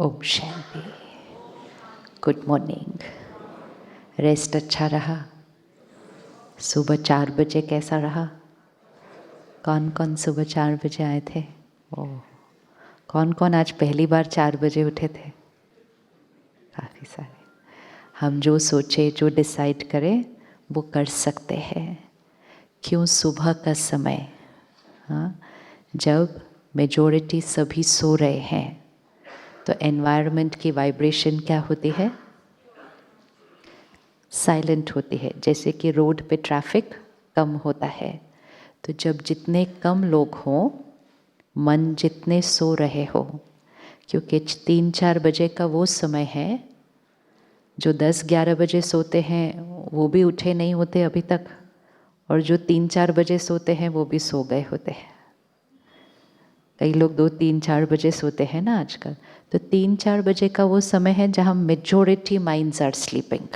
ओम शांति। Good morning. Rest अच्छा रहा? सुबह 4 बजे कैसा रहा? कौन कौन सुबह 4 बजे आए थे? ओह, कौन कौन आज पहली बार 4 बजे उठे थे? काफ़ी सारे। हम जो सोचे, जो डिसाइड करें वो कर सकते हैं। क्यों सुबह का समय? हाँ, जब मेजॉरिटी सभी सो रहे हैं तो एनवायरनमेंट की वाइब्रेशन क्या होती है? साइलेंट होती है। जैसे कि रोड पे ट्रैफिक कम होता है, तो जब जितने कम लोग हों, मन जितने सो रहे हो, क्योंकि 3-4 बजे का वो समय है जो 10-11 बजे सोते हैं वो भी उठे नहीं होते अभी तक, और जो 3-4 बजे सोते हैं वो भी सो गए होते हैं। कई लोग 2-3-4 बजे सोते हैं ना आजकल। तो 3-4 बजे का वो समय है जहाँ majority minds are sleeping.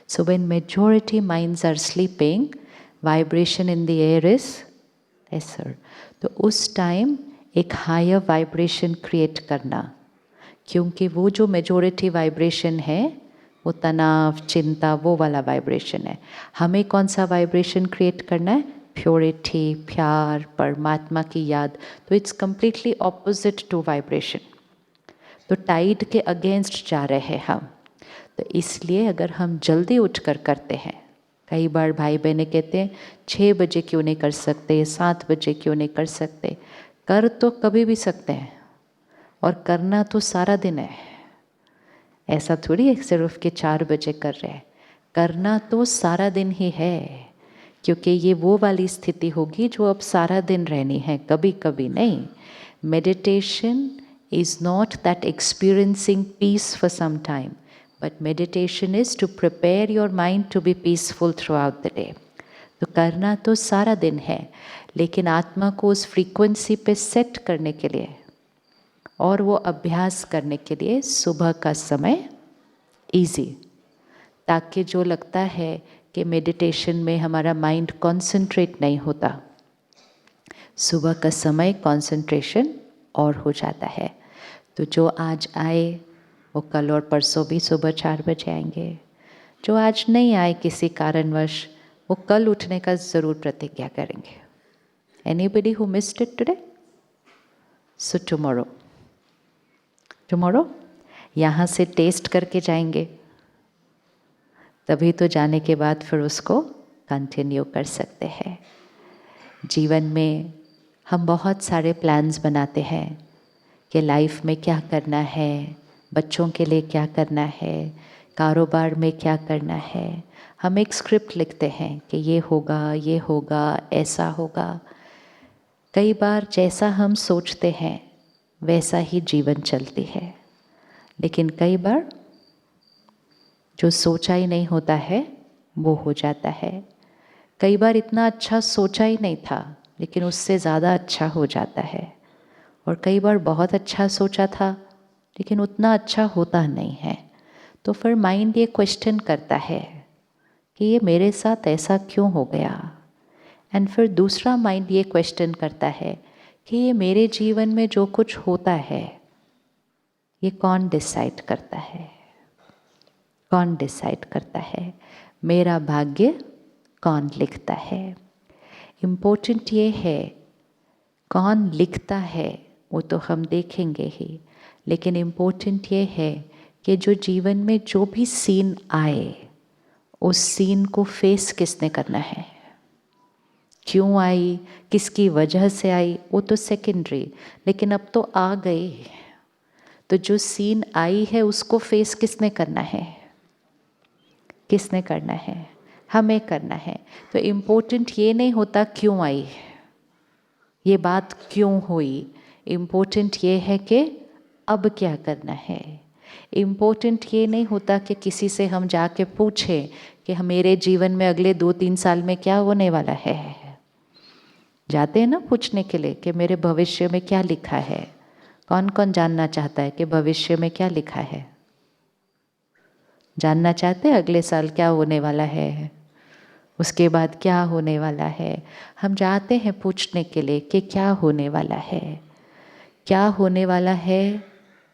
So when majority minds are sleeping, vibration in the air is lesser. तो उस टाइम एक हायर वाइब्रेशन क्रिएट करना, क्योंकि वो जो मेजॉरिटी वाइब्रेशन है वो तनाव, चिंता, वो वाला वाइब्रेशन है। हमें कौन सा वाइब्रेशन क्रिएट करना है? प्योरिटी, प्यार, परमात्मा की याद। तो it's completely opposite to vibration. तो टाइड के अगेंस्ट जा रहे हैं हम। तो इसलिए अगर हम जल्दी उठकर करते हैं, कई बार भाई बहनें कहते हैं 6 बजे क्यों नहीं कर सकते, 7 बजे क्यों नहीं कर सकते? कर तो कभी भी सकते हैं, और करना तो सारा दिन है। ऐसा थोड़ी है सिर्फ कि 4 बजे कर रहे हैं। करना तो सारा दिन ही है, क्योंकि ये वो वाली स्थिति होगी जो अब सारा दिन रहनी है, कभी कभी नहीं। Meditation is not that experiencing peace for some time, but meditation is to prepare your mind to be peaceful throughout the day. तो करना तो सारा दिन है, लेकिन आत्मा को उस फ्रीक्वेंसी पे सेट करने के लिए और वो अभ्यास करने के लिए सुबह का समय इजी, ताकि जो लगता है कि मेडिटेशन में हमारा माइंड कॉन्सेंट्रेट नहीं होता, सुबह का समय कॉन्सेंट्रेशन और हो जाता है। तो जो आज आए वो कल और परसों भी सुबह 4 बजे आएंगे। जो आज नहीं आए किसी कारणवश, वो कल उठने का ज़रूर प्रतिज्ञा करेंगे। Anybody who missed it today? So tomorrow यहाँ से टेस्ट करके जाएंगे, तभी तो जाने के बाद फिर उसको कंटिन्यू कर सकते हैं। जीवन में हम बहुत सारे प्लान्स बनाते हैं कि लाइफ में क्या करना है, बच्चों के लिए क्या करना है, कारोबार में क्या करना है। हम एक स्क्रिप्ट लिखते हैं कि ये होगा, ऐसा होगा। कई बार जैसा हम सोचते हैं वैसा ही जीवन चलती है, लेकिन कई बार जो सोचा ही नहीं होता है वो हो जाता है। कई बार इतना अच्छा सोचा ही नहीं था, लेकिन उससे ज़्यादा अच्छा हो जाता है। और कई बार बहुत अच्छा सोचा था, लेकिन उतना अच्छा होता नहीं है। तो फिर माइंड ये क्वेश्चन करता है कि ये मेरे साथ ऐसा क्यों हो गया। एंड फिर दूसरा माइंड ये क्वेश्चन करता है कि ये मेरे जीवन में जो कुछ होता है ये कौन डिसाइड करता है? कौन डिसाइड करता है? मेरा भाग्य कौन लिखता है? इम्पोर्टेंट ये है, कौन लिखता है वो तो हम देखेंगे ही, लेकिन इम्पोर्टेंट ये है कि जो जीवन में जो भी सीन आए, उस सीन को फेस किसने करना है। क्यों आई, किसकी वजह से आई, वो तो सेकेंडरी, लेकिन अब तो आ गई। तो जो सीन आई है उसको फेस किसने करना है? किसने करना है? हमें करना है। तो इम्पोर्टेंट ये नहीं होता क्यों आई, ये बात क्यों हुई। इम्पोर्टेंट ये है कि अब क्या करना है। इम्पोर्टेंट ये नहीं होता कि किसी से हम जाके पूछें कि मेरे जीवन में अगले 2-3 साल में क्या होने वाला है। जाते हैं ना पूछने के लिए कि मेरे भविष्य में क्या लिखा है। कौन कौन जानना चाहता है कि भविष्य में क्या लिखा है? जानना चाहते हैं अगले साल क्या होने वाला है, उसके बाद क्या होने वाला है। हम जाते हैं पूछने के लिए कि क्या होने वाला है। क्या होने वाला है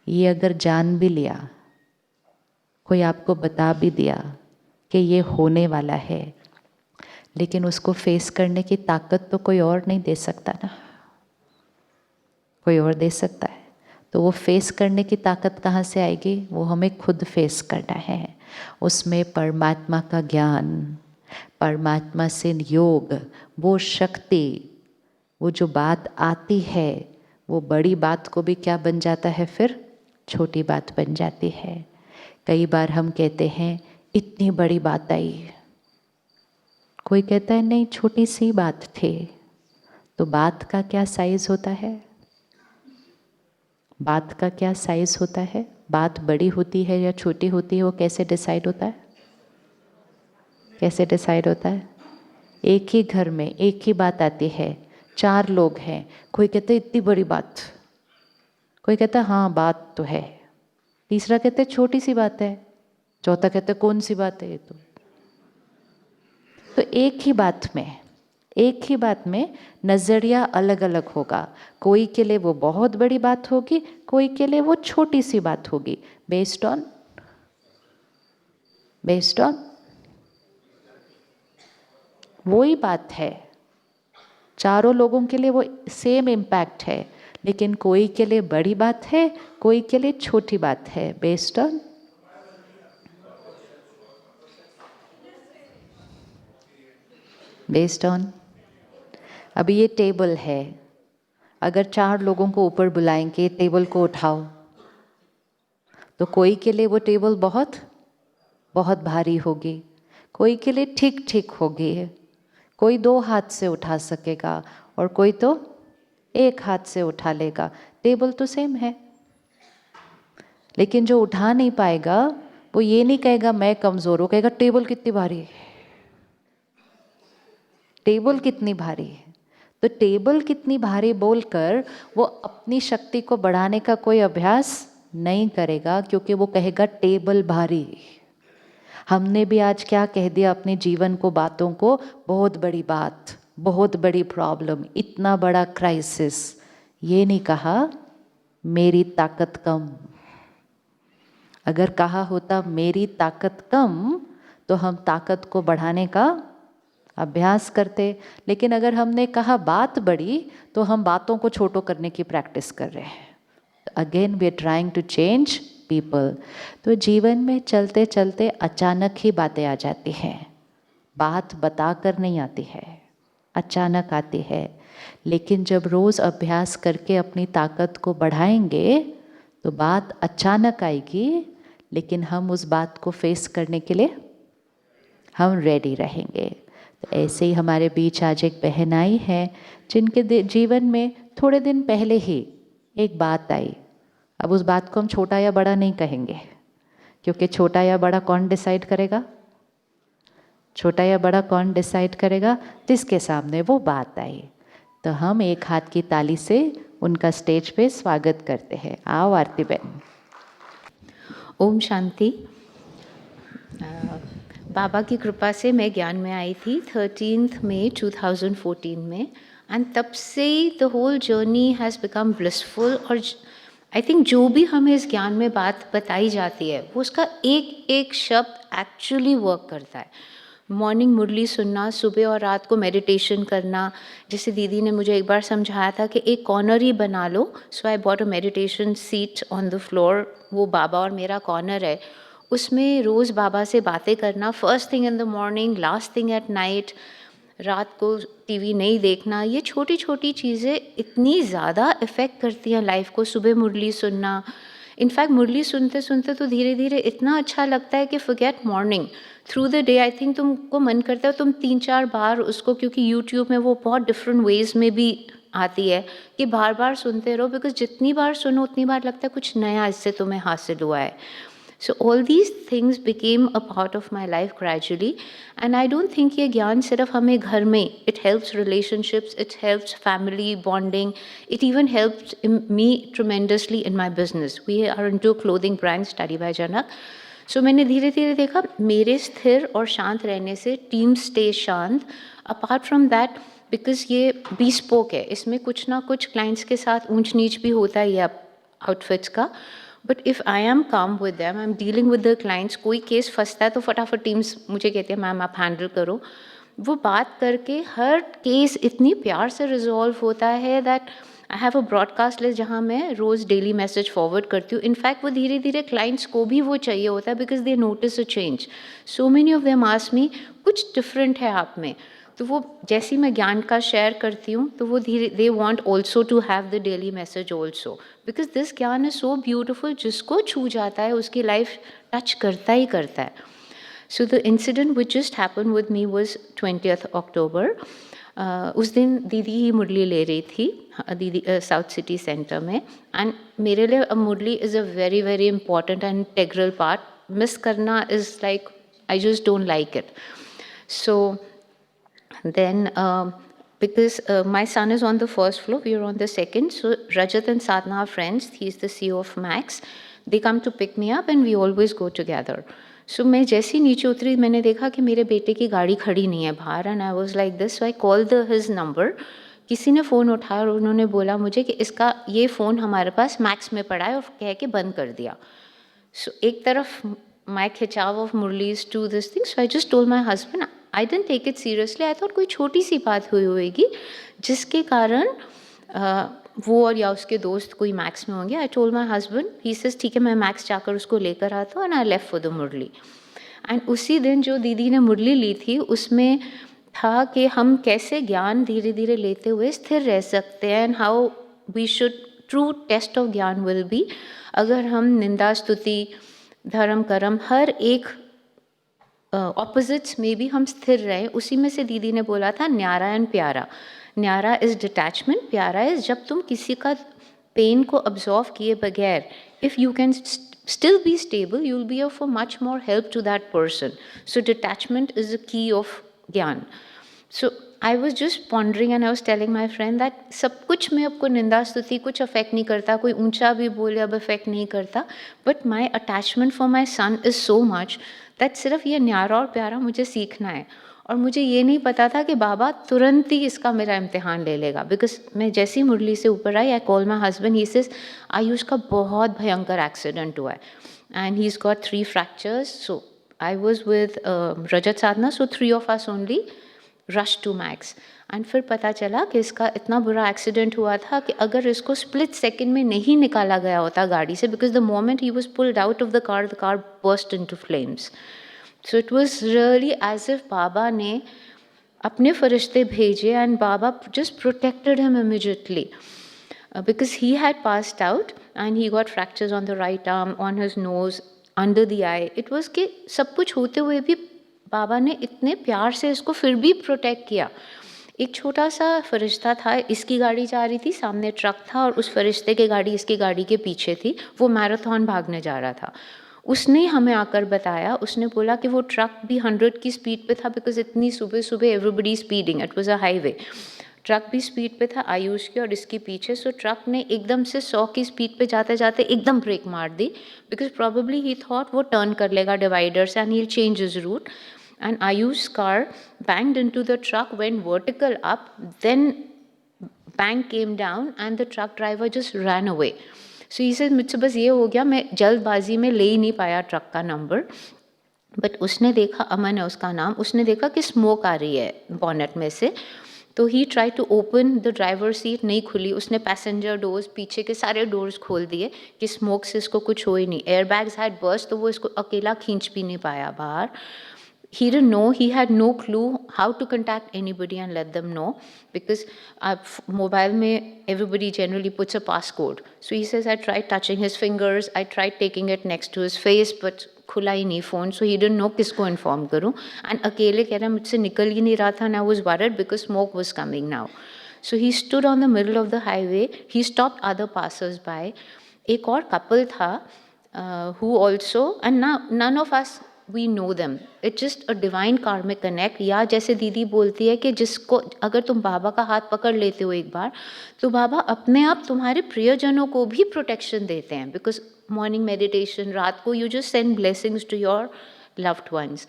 ये अगर जान भी लिया, कोई आपको बता भी दिया कि ये होने वाला है, लेकिन उसको फेस करने की ताकत तो कोई और नहीं दे सकता ना, कोई और दे सकता है। तो वो फेस करने की ताकत कहाँ से आएगी? वो हमें खुद फेस करना है। उसमें परमात्मा का ज्ञान, परमात्मा से योग, वो शक्ति, वो जो बात आती है, वो बड़ी बात को भी क्या बन जाता है फिर? छोटी बात बन जाती है। कई बार हम कहते हैं इतनी बड़ी बात आई, कोई कहता है नहीं छोटी सी बात थी। तो बात का क्या साइज होता है? बात का क्या साइज होता है? बात बड़ी होती है या छोटी होती है, वो कैसे डिसाइड होता है? कैसे डिसाइड होता है? एक ही घर में एक ही बात आती है, 4 लोग हैं, कोई कहता है इतनी बड़ी बात, कोई कहता है हाँ बात तो है, तीसरा कहते हैं छोटी सी बात है, चौथा कहते हैं कौन सी बात है ये तो एक ही बात में नज़रिया अलग अलग होगा। कोई के लिए वो बहुत बड़ी बात होगी, कोई के लिए वो छोटी सी बात होगी, बेस्ड ऑन वही बात है। चारों लोगों के लिए वो सेम इम्पैक्ट है, लेकिन कोई के लिए बड़ी बात है, कोई के लिए छोटी बात है, बेस्ड ऑन अभी ये टेबल है, अगर 4 लोगों को ऊपर बुलाएंगे टेबल को उठाओ, तो कोई के लिए वो टेबल बहुत बहुत भारी होगी, कोई के लिए ठीक ठीक होगी, कोई 2 हाथ से उठा सकेगा और कोई तो 1 हाथ से उठा लेगा। टेबल तो सेम है, लेकिन जो उठा नहीं पाएगा वो ये नहीं कहेगा मैं कमज़ोर हूँ, कहेगा टेबल कितनी भारी है, टेबल कितनी भारी है। तो टेबल कितनी भारी बोलकर वो अपनी शक्ति को बढ़ाने का कोई अभ्यास नहीं करेगा, क्योंकि वो कहेगा टेबल भारी। हमने भी आज क्या कह दिया अपने जीवन को, बातों को, बहुत बड़ी बात, बहुत बड़ी प्रॉब्लम, इतना बड़ा क्राइसिस। ये नहीं कहा मेरी ताकत कम। अगर कहा होता मेरी ताकत कम तो हम ताकत को बढ़ाने का अभ्यास करते, लेकिन अगर हमने कहा बात बड़ी तो हम बातों को छोटो करने की प्रैक्टिस कर रहे हैं। Again we are trying to change people. तो जीवन में चलते चलते अचानक ही बातें आ जाती हैं, बात बताकर नहीं आती है, अचानक आती है। लेकिन जब रोज़ अभ्यास करके अपनी ताकत को बढ़ाएंगे तो बात अचानक आएगी, लेकिन हम उस बात को फेस करने के लिए हम रेडी रहेंगे। तो ऐसे ही हमारे बीच आज एक बहन आई है जिनके जीवन में थोड़े दिन पहले ही एक बात आई। अब उस बात को हम छोटा या बड़ा नहीं कहेंगे, क्योंकि छोटा या बड़ा कौन डिसाइड करेगा? छोटा या बड़ा कौन डिसाइड करेगा? जिसके सामने वो बात आई। तो हम एक हाथ की ताली से उनका स्टेज पे स्वागत करते हैं। आओ आरती बहन। ओम शांति। बाबा की कृपा से मैं ज्ञान में आई थी 13 मई 2014 में, एंड तब से the whole journey has become blissful. और आई थिंक जो भी हमें इस ज्ञान में बात बताई जाती है वो उसका एक एक शब्द एक्चुअली वर्क करता है। मॉर्निंग मुरली सुनना, सुबह और रात को मेडिटेशन करना, जैसे दीदी ने मुझे एक बार समझाया था कि एक कॉर्नर ही बना लो। So I bought a meditation seat on the floor, वो बाबा और मेरा कॉर्नर है। उसमें रोज़ बाबा से बातें करना, first thing in the morning, last thing at night. रात को टीवी नहीं देखना। ये छोटी छोटी चीज़ें इतनी ज़्यादा इफ़ेक्ट करती हैं लाइफ को। सुबह मुरली सुनना, इनफैक्ट मुरली सुनते सुनते तो धीरे धीरे इतना अच्छा लगता है कि forget morning, through the day I think तुमको मन करता है तुम 3-4 बार उसको, क्योंकि यूट्यूब में वो बहुत डिफरेंट वेज में भी आती है, कि बार बार सुनते रहो, बिकॉज जितनी बार सुनो उतनी बार लगता है कुछ नया इससे तुम्हें हासिल हुआ है। So all these things became a part of my life gradually, and I don't think ये ज्ञान सिर्फ हमें घर में, it helps relationships, it helps family bonding, it even helps me tremendously in my business. We are into a clothing brand, Study by Janak. So मैंने धीरे धीरे देखा मेरे स्थिर और शांत रहने से टीम स्टे शांत। अपार्ट फ्रॉम दैट, बिकॉज ये bespoke है, इसमें कुछ ना कुछ क्लाइंट्स के साथ ऊंच नीच भी होता ही है आउटफिट्स का, बट इफ़ आई एम काम with them, I am dealing with the clients, कोई केस फंसता है तो फटाफट टीम्स मुझे कहती है मैम आप हैंडल करो। वो बात करके हर केस इतनी प्यार से रिजॉल्व होता है that I have a broadcast list जहाँ मैं रोज़ डेली मैसेज फॉरवर्ड करती हूँ। इनफैक्ट वो धीरे धीरे क्लाइंट्स को भी वो चाहिए होता है because they notice a change. So many of them ask me कुछ डिफरेंट है आप में। तो वो जैसी मैं ज्ञान का शेयर करती हूँ तो वो धीरे they want also to have the daily message also because this ज्ञान इज सो ब्यूटिफुल, जिसको छू जाता है उसकी लाइफ टच करता ही करता है। So the incident which just happen with me was 20th October। उस दिन दीदी ही मुरली ले रही थी, दीदी साउथ सिटी सेंटर में। एंड मेरे लिए Murli is a very very important and integral part. Miss करना is like I just don't like it. So then because my son is on the first floor, we are on the second, so Rajat and Sadhna are friends. He is the CEO of Max. They come to pick me up and we always go together. So मैं जैसे ही नीचे उतरी मैंने देखा कि मेरे बेटे की गाड़ी खड़ी नहीं है बाहर, and I was like this, so I call the his number. किसी ने फ़ोन उठाया और उन्होंने बोला मुझे कि इसका ये फ़ोन हमारे पास मैक्स में पड़ा है और कह के बंद कर दिया। सो एक तरफ माई खिंचाव of Murlis to this thing, so I just told my husband, I didn't take it seriously, I thought कोई छोटी सी बात हुई होगी जिसके कारण वो और या उसके दोस्त कोई मैक्स में होंगे। I told my husband, he says ठीक है मैं मैक्स जाकर उसको लेकर आता हूँ, and I left for the Murli. एंड उसी दिन जो दीदी ने मुरली ली थी उसमें था कि हम कैसे ज्ञान धीरे धीरे लेते हुए स्थिर रह सकते हैं, and how we should, true test of ज्ञान विल बी अगर हम निंदा स्तुति धर्म कर्म हर एक ऑपोजिट्स में भी हम स्थिर रहें। उसी में से दीदी ने बोला था न्यारा एंड प्यारा। न्यारा इज़ डिटैचमेंट, प्यारा इज़ जब तुम किसी का पेन को अब्जॉर्व किए बगैर, if you can still be stable, you'll be of a much more help to that person. So detachment is the key of Gyan. So I was just pondering and I was telling my friend that सब कुछ में आपको निंदा स्तुति कुछ affect नहीं करता, कोई ऊंचा भी बोले अब अफेक्ट नहीं करता, but my attachment for my son is so much that सिर्फ ये न्यारा और प्यारा मुझे सीखना है। और मुझे ये नहीं पता था कि बाबा तुरंत ही इसका मेरा इम्तिहान ले लेगा, बिकॉज मैं जैसी मुरली से ऊपर आई, I call my husband, he says Ayush का बहुत भयंकर एक्सीडेंट हुआ है and he is got 3 fractures. So I was with Rajat Sadhna, so 3 of us only rush to Max. And फिर पता चला कि इसका इतना बुरा एक्सीडेंट हुआ था कि अगर इसको स्प्लिट सेकेंड में नहीं निकाला गया होता गाड़ी से, because the moment he was pulled out of the car burst into flames. So it was really as if बाबा ने अपने फरिश्ते भेजे एंड बाबा just protected him immediately because he had passed out and he got fractures on the right arm, on his nose, under the eye. It was कि सब कुछ होते हुए भी बाबा ने इतने प्यार से इसको फिर भी प्रोटेक्ट किया। एक छोटा सा फरिश्ता था, इसकी गाड़ी जा रही थी, सामने ट्रक था और उस फरिश्ते की गाड़ी इसकी गाड़ी के पीछे थी, वो मैराथन भागने जा रहा था। उसने हमें आकर बताया, उसने बोला कि वो ट्रक भी 100 की स्पीड पे था, बिकॉज इतनी सुबह सुबह everybody speeding, it was a highway. Truck भी स्पीड पे था आयुष की और इसके पीछे, सो ट्रक ने एकदम से 100 की स्पीड पे जाते जाते एकदम ब्रेक मार दी, बिकॉज प्रॉबेबली ही थॉट वो टर्न कर लेगा डिवाइडर से and he change his route, and Ayush car banged into the truck, went vertical up, then back came down and the truck driver just run away. So he said मुझसे बस ये हो गया, मैं जल्दबाजी में ले ही नहीं पाया ट्रक का नंबर, बट उसने देखा, अमन है उसका नाम, उसने देखा कि स्मोक आ रही है बॉनेट में से, तो he try to open the driver seat, नहीं खुली, उसने पैसेंजर डोर्स पीछे के सारे डोर्स खोल दिए कि स्मोक से इसको कुछ हो ही नहीं। एयर बैग्स हैड बर्स्ट, तो वो इसको अकेला खींच भी नहीं पाया बाहर। He didn't know, he had no clue how to contact anybody and let them know, because mobile mein everybody generally puts a passcode. So he says I tried touching his fingers, I tried taking it next to his face, but खुला ही नहीं phone, so he didn't know किसको inform करूँ, and अकेले कह रहा मुझसे निकल ही नहीं रहा था, and I was worried because smoke was coming now. So he stood on the middle of the highway, he stopped other passers by, एक और कपल था who also, and now none of us we know them, it's just a divine karmic connect। या जैसे दीदी बोलती है कि जिसको अगर तुम बाबा का हाथ पकड़ लेते हो एक बार, तो बाबा अपने आप तुम्हारे प्रियजनों को भी प्रोटेक्शन देते हैं, बिकॉज मॉर्निंग मेडिटेशन, रात को you just send blessings to your loved ones.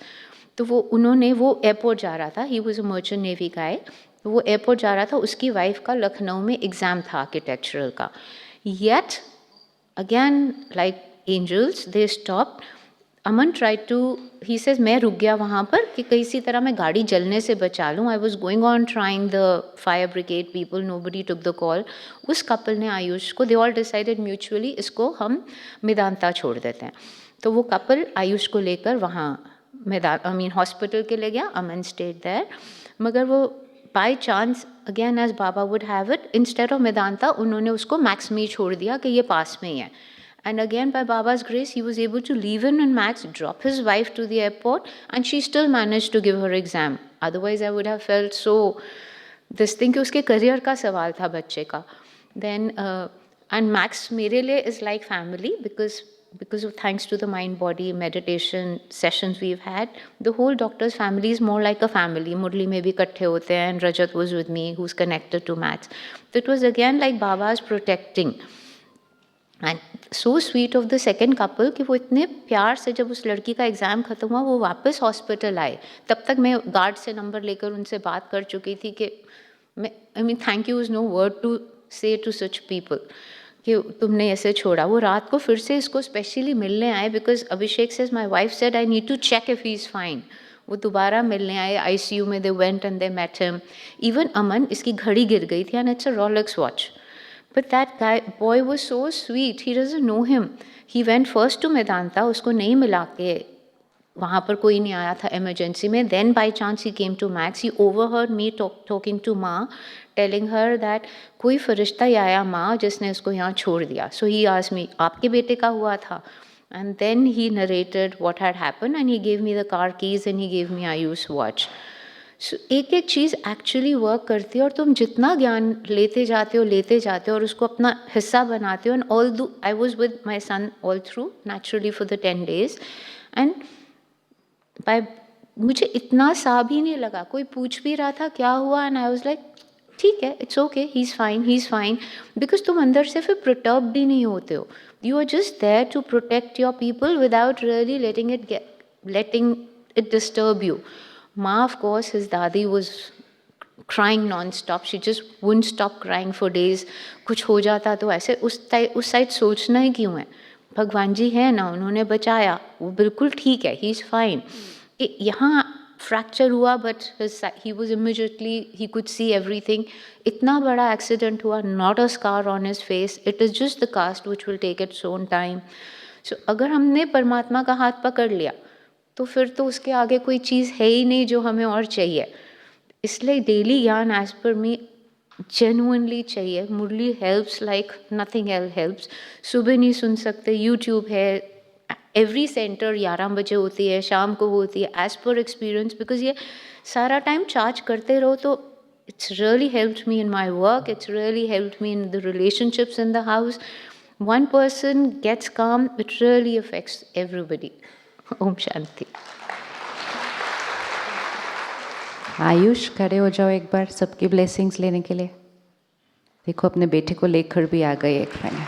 तो वो उन्होंने, वो एयरपोर्ट जा रहा था, he was a merchant navy guy, तो वो एयरपोर्ट जा रहा था, उसकी वाइफ का लखनऊ में एग्ज़ाम था आर्किटेक्चरल का, yet again, like angels, they stopped. Aman tried to, he says, मैं रुक गया वहाँ पर कि किसी तरह मैं गाड़ी जलने से बचा लूँ. I was going on trying the fire brigade people, nobody took the call. उस कपल ने आयुष को, they all decided mutually, इसको हम मेदांता छोड़ देते हैं. तो वो कपल आयुष को लेकर वहाँ हॉस्पिटल के ले गया. अमन stayed there. मगर वो by chance, again as Baba would have it, instead of Medanta उन्होंने उसको मैक्स में ही छोड़ दिया कि ये पास में ही है. And again, by Baba's grace, he was able to leave in Max, drop his wife to the airport, and she still managed to give her exam. Otherwise, I would have felt so this thing कि उसके career का सवाल था बच्चे का. Then, and Max मेरे लिए is like family because of thanks to the mind body meditation sessions we've had, the whole doctor's family is more like a family. Murli में भी इकट्ठे होते हैं, and Rajat was with me, who's connected to Max. So it was again like Baba's protecting. And so sweet of the second couple कि वो इतने प्यार से जब उस लड़की का एग्ज़ाम ख़त्म हुआ वो वापस हॉस्पिटल आए. तब तक मैं गार्ड से नंबर लेकर उनसे बात कर चुकी थी कि मैं thank you is no word to say to such people कि तुमने ऐसे छोड़ा. वो रात को फिर से इसको स्पेशली मिलने आए because Abhishek says my wife said I need to check if he is fine. वो दोबारा मिलने आए ICU में. They went and they met him. Even Aman, इसकी घड़ी गिर गई थी and it's a Rolex watch. But that boy was so sweet. He doesn't know him. He went first to Medanta. उसको नहीं मिला के वहाँ पर कोई नहीं आया था emergency में. Then by chance he came to Max. He overheard me talking to माँ, telling her that कोई फरिश्ता ही आया माँ जिसने उसको यहाँ छोड़ दिया. So he asked me, आपके बेटे का हुआ था? And then he narrated what had happened and he gave me the car keys and he gave me Ayu's watch. So, एक एक चीज़ एक्चुअली वर्क करती है और तुम जितना ज्ञान लेते जाते हो और उसको अपना हिस्सा बनाते हो. And although I was with my son all through naturally for the 10 days and by मुझे इतना सा भी नहीं लगा. कोई पूछ भी रहा था क्या हुआ एंड आई वॉज लाइक ठीक है, it's okay, he is fine. Because तुम अंदर से फिर प्रटर्ब भी नहीं होते हो. You are just there to protect your people without really letting it disturb you. Ma, of course, his dadi was crying non-stop. She just wouldn't stop crying for days. कुछ हो जाता तो ऐसे उस साइड सोचना ही क्यों है. भगवान जी है ना, उन्होंने बचाया, वो बिल्कुल ठीक है, ही इज़ फाइन. यहाँ फ्रैक्चर हुआ but he was immediately, he could see everything. इतना बड़ा एक्सीडेंट हुआ, not a scar on his face. It is just the cast which will take its own time. So अगर हमने परमात्मा का हाथ पकड़ लिया तो फिर तो उसके आगे कोई चीज़ है ही नहीं जो हमें और चाहिए. इसलिए डेली ज्ञान एज पर मी जेन्युइनली चाहिए. Murli helps like nothing else helps. सुबह नहीं सुन सकते, यूट्यूब है. एवरी सेंटर 11 बजे होती है, शाम को होती है एज पर एक्सपीरियंस. बिकॉज ये सारा टाइम चार्ज करते रहो तो it's really helped me in my work. It's really helped me in the relationships in the house. One person gets calm, it really affects everybody. Om Shanti. Ayush, खड़े हो जाओ एक बार सबकी ब्लेसिंग्स लेने के लिए. देखो अपने बेटे को लेकर भी आ गए एक महीने.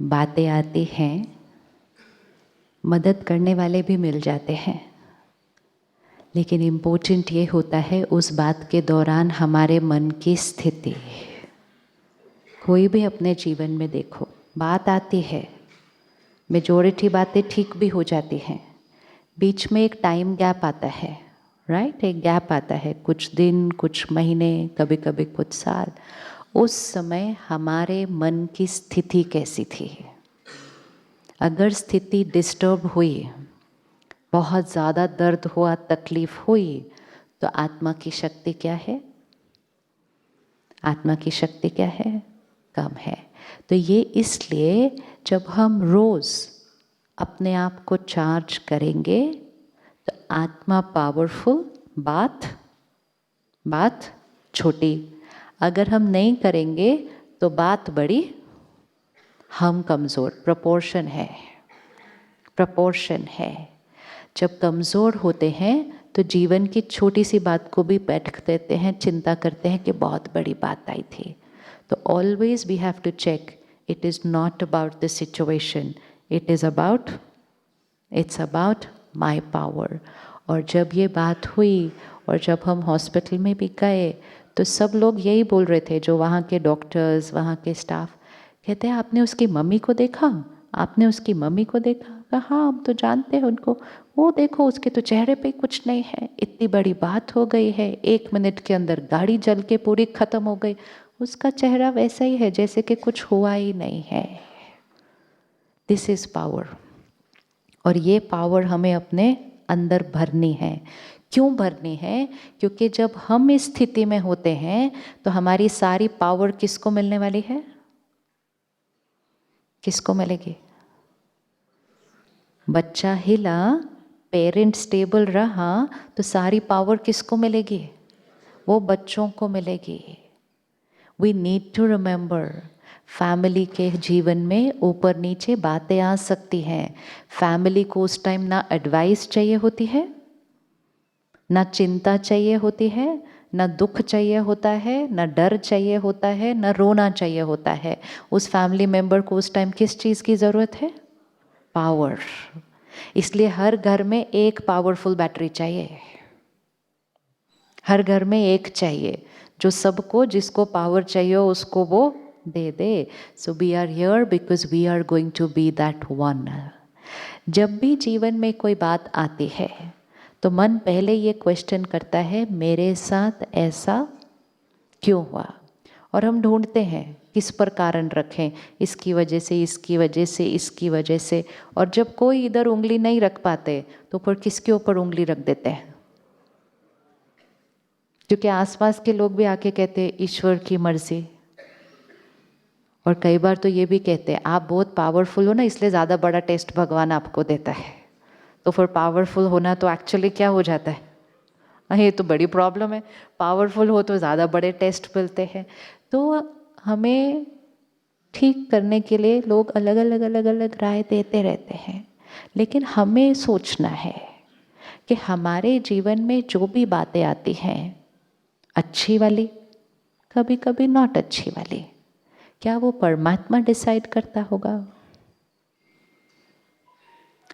बातें आती हैं, मदद करने वाले भी मिल जाते हैं, लेकिन इम्पोर्टेंट ये होता है उस बात के दौरान हमारे मन की स्थिति. कोई भी अपने जीवन में देखो, बात आती है, मेजॉरिटी बातें ठीक भी हो जाती हैं, बीच में एक टाइम गैप आता है, राइट. एक गैप आता है, कुछ दिन, कुछ महीने, कभी कभी कुछ साल. उस समय हमारे मन की स्थिति कैसी थी. अगर स्थिति डिस्टर्ब हुई, बहुत ज़्यादा दर्द हुआ, तकलीफ हुई, तो आत्मा की शक्ति क्या है. आत्मा की शक्ति क्या है, कम है. तो ये इसलिए जब हम रोज़ अपने आप को चार्ज करेंगे तो आत्मा पावरफुल, बात छोटी. अगर हम नहीं करेंगे तो बात बड़ी, हम कमज़ोर. प्रपोर्शन है. जब कमज़ोर होते हैं तो जीवन की छोटी सी बात को भी बैठ देते हैं, चिंता करते हैं कि बहुत बड़ी बात आई थी. तो always we have to check, it is not about the situation, it's about my power. और जब ये बात हुई और जब हम हॉस्पिटल में भी गए तो सब लोग यही बोल रहे थे, जो वहाँ के डॉक्टर्स, वहाँ के स्टाफ, कहते हैं आपने उसकी मम्मी को देखा, आपने उसकी मम्मी को देखा? कहा हाँ हम तो जानते हैं उनको, वो देखो उसके तो चेहरे पे कुछ नहीं है, इतनी बड़ी बात हो गई है, 1 मिनट के अंदर गाड़ी जल के पूरी ख़त्म हो गई, उसका चेहरा वैसा ही है जैसे कि कुछ हुआ ही नहीं है। This is power. और ये पावर हमें अपने अंदर भरनी है। क्यों भरनी है? क्योंकि जब हम इस स्थिति में होते हैं तो हमारी सारी पावर किसको मिलने वाली है? किसको मिलेगी? बच्चा हिला, पेरेंट स्टेबल रहा, तो सारी पावर किसको मिलेगी? वो बच्चों को मिलेगी। We need to remember, family के जीवन में ऊपर नीचे बातें आ सकती हैं। फैमिली को उस टाइम ना एडवाइस चाहिए होती है, ना चिंता चाहिए होती है, ना दुख चाहिए होता है, ना डर चाहिए होता है, ना रोना चाहिए होता है। उस फैमिली मेंबर को उस टाइम किस चीज़ की ज़रूरत है? पावर। इसलिए हर घर में एक पावरफुल बैटरी चाहिए, हर घर में एक चाहिए, जो सबको, जिसको पावर चाहिए उसको वो दे दे। So we are here because we are going to be that one. जब भी जीवन में कोई बात आती है तो मन पहले ये क्वेश्चन करता है, मेरे साथ ऐसा क्यों हुआ? और हम ढूंढते हैं किस पर कारण रखें, इसकी वजह से, इसकी वजह से, इसकी वजह से। और जब कोई इधर उंगली नहीं रख पाते तो फिर किसके ऊपर उंगली रख देते हैं? क्योंकि आसपास के लोग भी आके कहते हैं ईश्वर की मर्जी। और कई बार तो ये भी कहते हैं आप बहुत पावरफुल हो ना, इसलिए ज़्यादा बड़ा टेस्ट भगवान आपको देता है। तो फिर पावरफुल होना तो एक्चुअली क्या हो जाता है? ये तो बड़ी प्रॉब्लम है, पावरफुल हो तो ज़्यादा बड़े टेस्ट मिलते हैं। तो हमें ठीक करने के लिए लोग अलग अलग राय देते रहते हैं, लेकिन हमें सोचना है कि हमारे जीवन में जो भी बातें आती हैं, अच्छी वाली, कभी कभी नॉट अच्छी वाली, क्या वो परमात्मा डिसाइड करता होगा?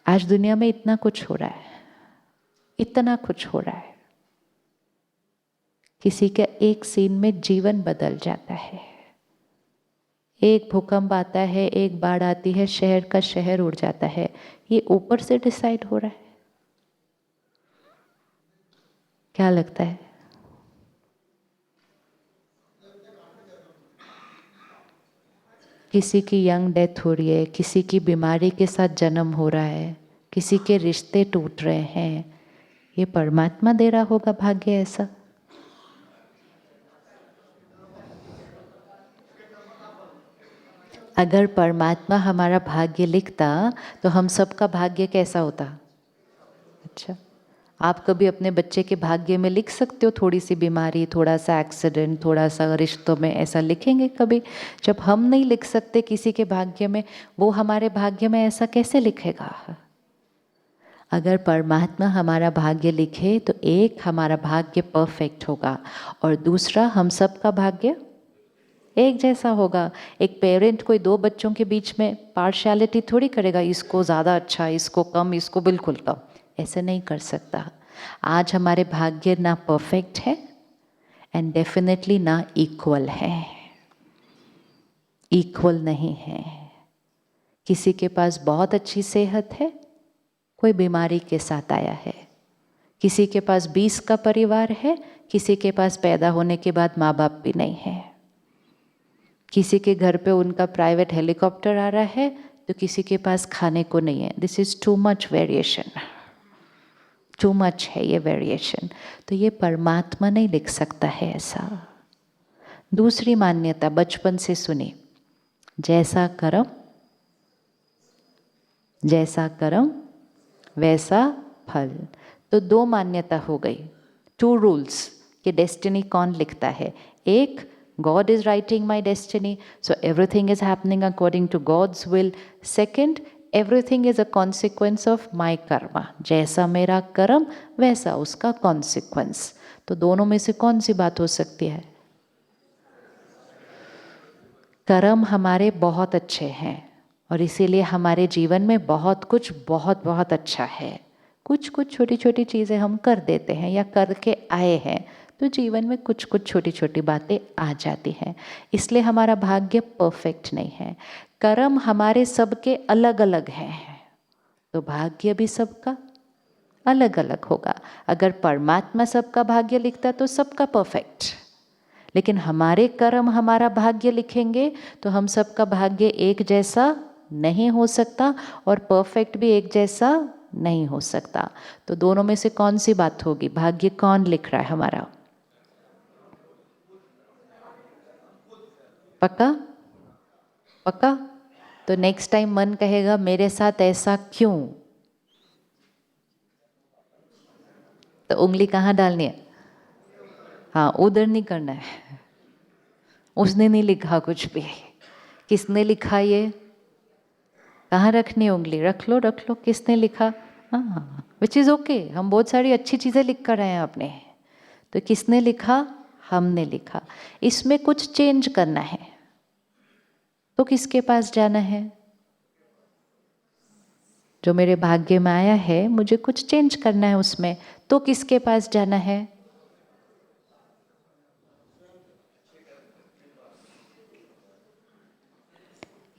आज दुनिया में इतना कुछ हो रहा है, इतना कुछ हो रहा है, किसी के एक सीन में जीवन बदल जाता है। एक भूकंप आता है, एक बाढ़ आती है, शहर का शहर उड़ जाता है। ये ऊपर से डिसाइड हो रहा है? क्या लगता है? किसी की यंग डेथ हो रही है, किसी की बीमारी के साथ जन्म हो रहा है, किसी के रिश्ते टूट रहे हैं, ये परमात्मा दे रहा होगा भाग्य ऐसा? अगर परमात्मा हमारा भाग्य लिखता तो हम सबका भाग्य कैसा होता? अच्छा, आप कभी अपने बच्चे के भाग्य में लिख सकते हो थोड़ी सी बीमारी, थोड़ा सा एक्सीडेंट, थोड़ा सा रिश्तों में, ऐसा लिखेंगे कभी? जब हम नहीं लिख सकते किसी के भाग्य में, वो हमारे भाग्य में ऐसा कैसे लिखेगा? अगर परमात्मा हमारा भाग्य लिखे तो एक, हमारा भाग्य परफेक्ट होगा, और दूसरा, हम सबका भाग्य एक जैसा होगा। एक पेरेंट कोई 2 बच्चों के बीच में पार्शियलिटी थोड़ी करेगा, इसको ज़्यादा अच्छा, इसको कम, इसको बिल्कुल कम, ऐसे नहीं कर सकता। आज हमारे भाग्य ना परफेक्ट है एंड डेफिनेटली ना इक्वल है, इक्वल नहीं है। किसी के पास बहुत अच्छी सेहत है, कोई बीमारी के साथ आया है। किसी के पास 20 का परिवार है, किसी के पास पैदा होने के बाद माँ बाप भी नहीं है। किसी के घर पे उनका प्राइवेट हेलीकॉप्टर आ रहा है तो किसी के पास खाने को नहीं है। This is too much variation, too much है ये वेरिएशन। तो ये परमात्मा नहीं लिख सकता है ऐसा। दूसरी मान्यता बचपन से सुनी, जैसा कर्म वैसा फल। तो 2 मान्यता हो गई, 2 रूल्स कि डेस्टिनी कौन लिखता है। एक, God is writing my destiny, so everything is happening according to God's will. Second, everything is a consequence of my karma. जैसा मेरा कर्म वैसा उसका consequence. तो दोनों में से कौन सी बात हो सकती है? कर्म हमारे बहुत अच्छे हैं और इसीलिए हमारे जीवन में बहुत कुछ बहुत बहुत अच्छा है। कुछ कुछ छोटी छोटी चीज़ें हम कर देते हैं या करके आए हैं, तो जीवन में कुछ कुछ छोटी छोटी बातें आ जाती हैं। इसलिए हमारा भाग्य परफेक्ट नहीं है। कर्म हमारे सबके अलग अलग हैं, तो भाग्य भी सबका अलग अलग होगा। अगर परमात्मा सबका भाग्य लिखता तो सबका परफेक्ट, लेकिन हमारे कर्म हमारा भाग्य लिखेंगे तो हम सबका भाग्य एक जैसा नहीं हो सकता और परफेक्ट भी एक जैसा नहीं हो सकता। तो दोनों में से कौन सी बात होगी? भाग्य कौन लिख रहा है हमारा? पक्का? पक्का? तो नेक्स्ट टाइम मन कहेगा मेरे साथ ऐसा क्यों, तो उंगली कहाँ डालनी है? हाँ, उधर नहीं करना है। उसने नहीं लिखा कुछ भी। किसने लिखा ये? कहाँ रखनी है उंगली? रख लो रख लो। किसने लिखा? हाँ, विच इज़ ओके। हम बहुत सारी अच्छी चीज़ें लिख कर रहे हैं अपने, तो किसने लिखा? हमने लिखा। इसमें कुछ चेंज करना है तो किसके पास जाना है? जो मेरे भाग्य में आया है, मुझे कुछ चेंज करना है उसमें, तो किसके पास जाना है?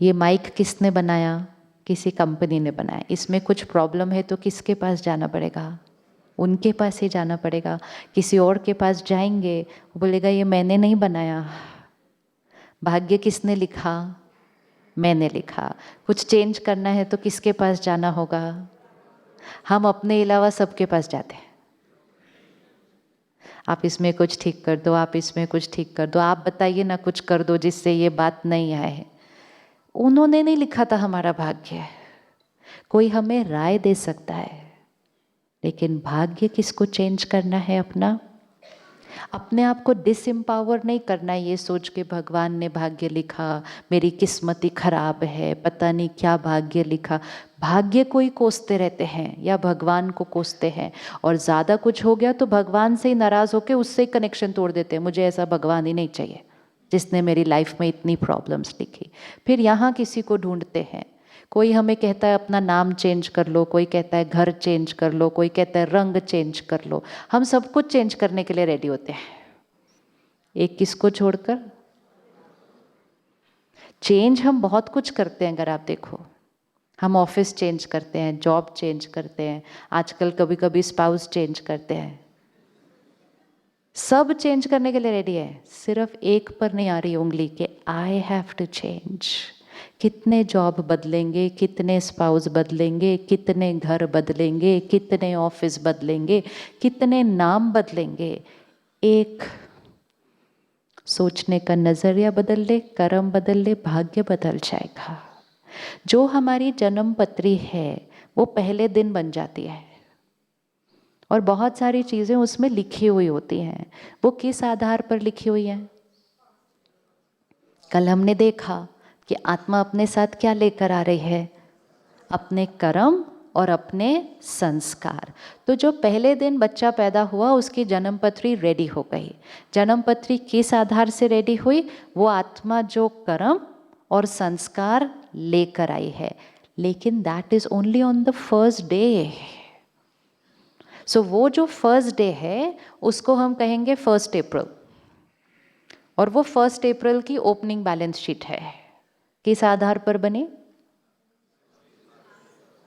ये माइक किसने बनाया? किसी कंपनी ने बनाया। इसमें कुछ प्रॉब्लम है तो किसके पास जाना पड़ेगा? उनके पास ही जाना पड़ेगा। किसी और के पास जाएंगे, वो बोलेगा ये मैंने नहीं बनाया। भाग्य किसने लिखा? मैंने लिखा। कुछ चेंज करना है तो किसके पास जाना होगा? हम अपने अलावा सबके पास जाते हैं। आप इसमें कुछ ठीक कर दो, आप इसमें कुछ ठीक कर दो, आप बताइए ना कुछ कर दो जिससे ये बात नहीं आए। उन्होंने नहीं लिखा था हमारा भाग्य। कोई हमें राय दे सकता है, लेकिन भाग्य किसको चेंज करना है अपना? अपने आप को डिसएम्पावर नहीं करना है ये सोच के भगवान ने भाग्य लिखा, मेरी किस्मत ही खराब है, पता नहीं क्या भाग्य लिखा। भाग्य को ही कोसते रहते हैं या भगवान को कोसते हैं, और ज़्यादा कुछ हो गया तो भगवान से ही नाराज़ होकर उससे ही कनेक्शन तोड़ देते हैं। मुझे ऐसा भगवान ही नहीं चाहिए जिसने मेरी लाइफ में इतनी प्रॉब्लम्स लिखी। फिर यहाँ किसी को ढूंढते हैं। कोई हमें कहता है अपना नाम चेंज कर लो, कोई कहता है घर चेंज कर लो, कोई कहता है रंग चेंज कर लो। हम सब कुछ चेंज करने के लिए रेडी होते हैं, एक किसको छोड़कर? चेंज हम बहुत कुछ करते हैं। अगर आप देखो, हम ऑफिस चेंज करते हैं, जॉब चेंज करते हैं, आजकल कभी कभी स्पाउस चेंज करते हैं। सब चेंज करने के लिए रेडी है, सिर्फ एक पर नहीं आ रही उंगली कि आई हैव टू चेंज। कितने जॉब बदलेंगे, कितने स्पाउस बदलेंगे, कितने घर बदलेंगे, कितने ऑफिस बदलेंगे, कितने नाम बदलेंगे? एक सोचने का नजरिया बदल ले, कर्म बदल ले, भाग्य बदल जाएगा। जो हमारी जन्म पत्री है वो पहले दिन बन जाती है, और बहुत सारी चीज़ें उसमें लिखी हुई होती हैं। वो किस आधार पर लिखी हुई हैं? कल हमने देखा कि आत्मा अपने साथ क्या लेकर आ रही है? अपने कर्म और अपने संस्कार। तो जो पहले दिन बच्चा पैदा हुआ उसकी जन्म पत्री रेडी हो गई। जन्म पत्री किस आधार से रेडी हुई? वो आत्मा जो कर्म और संस्कार लेकर आई है, लेकिन that is only on the first day. So वो जो फर्स्ट डे है उसको हम कहेंगे 1 अप्रैल, और वो 1 अप्रैल की ओपनिंग बैलेंस शीट है। किस आधार पर बने?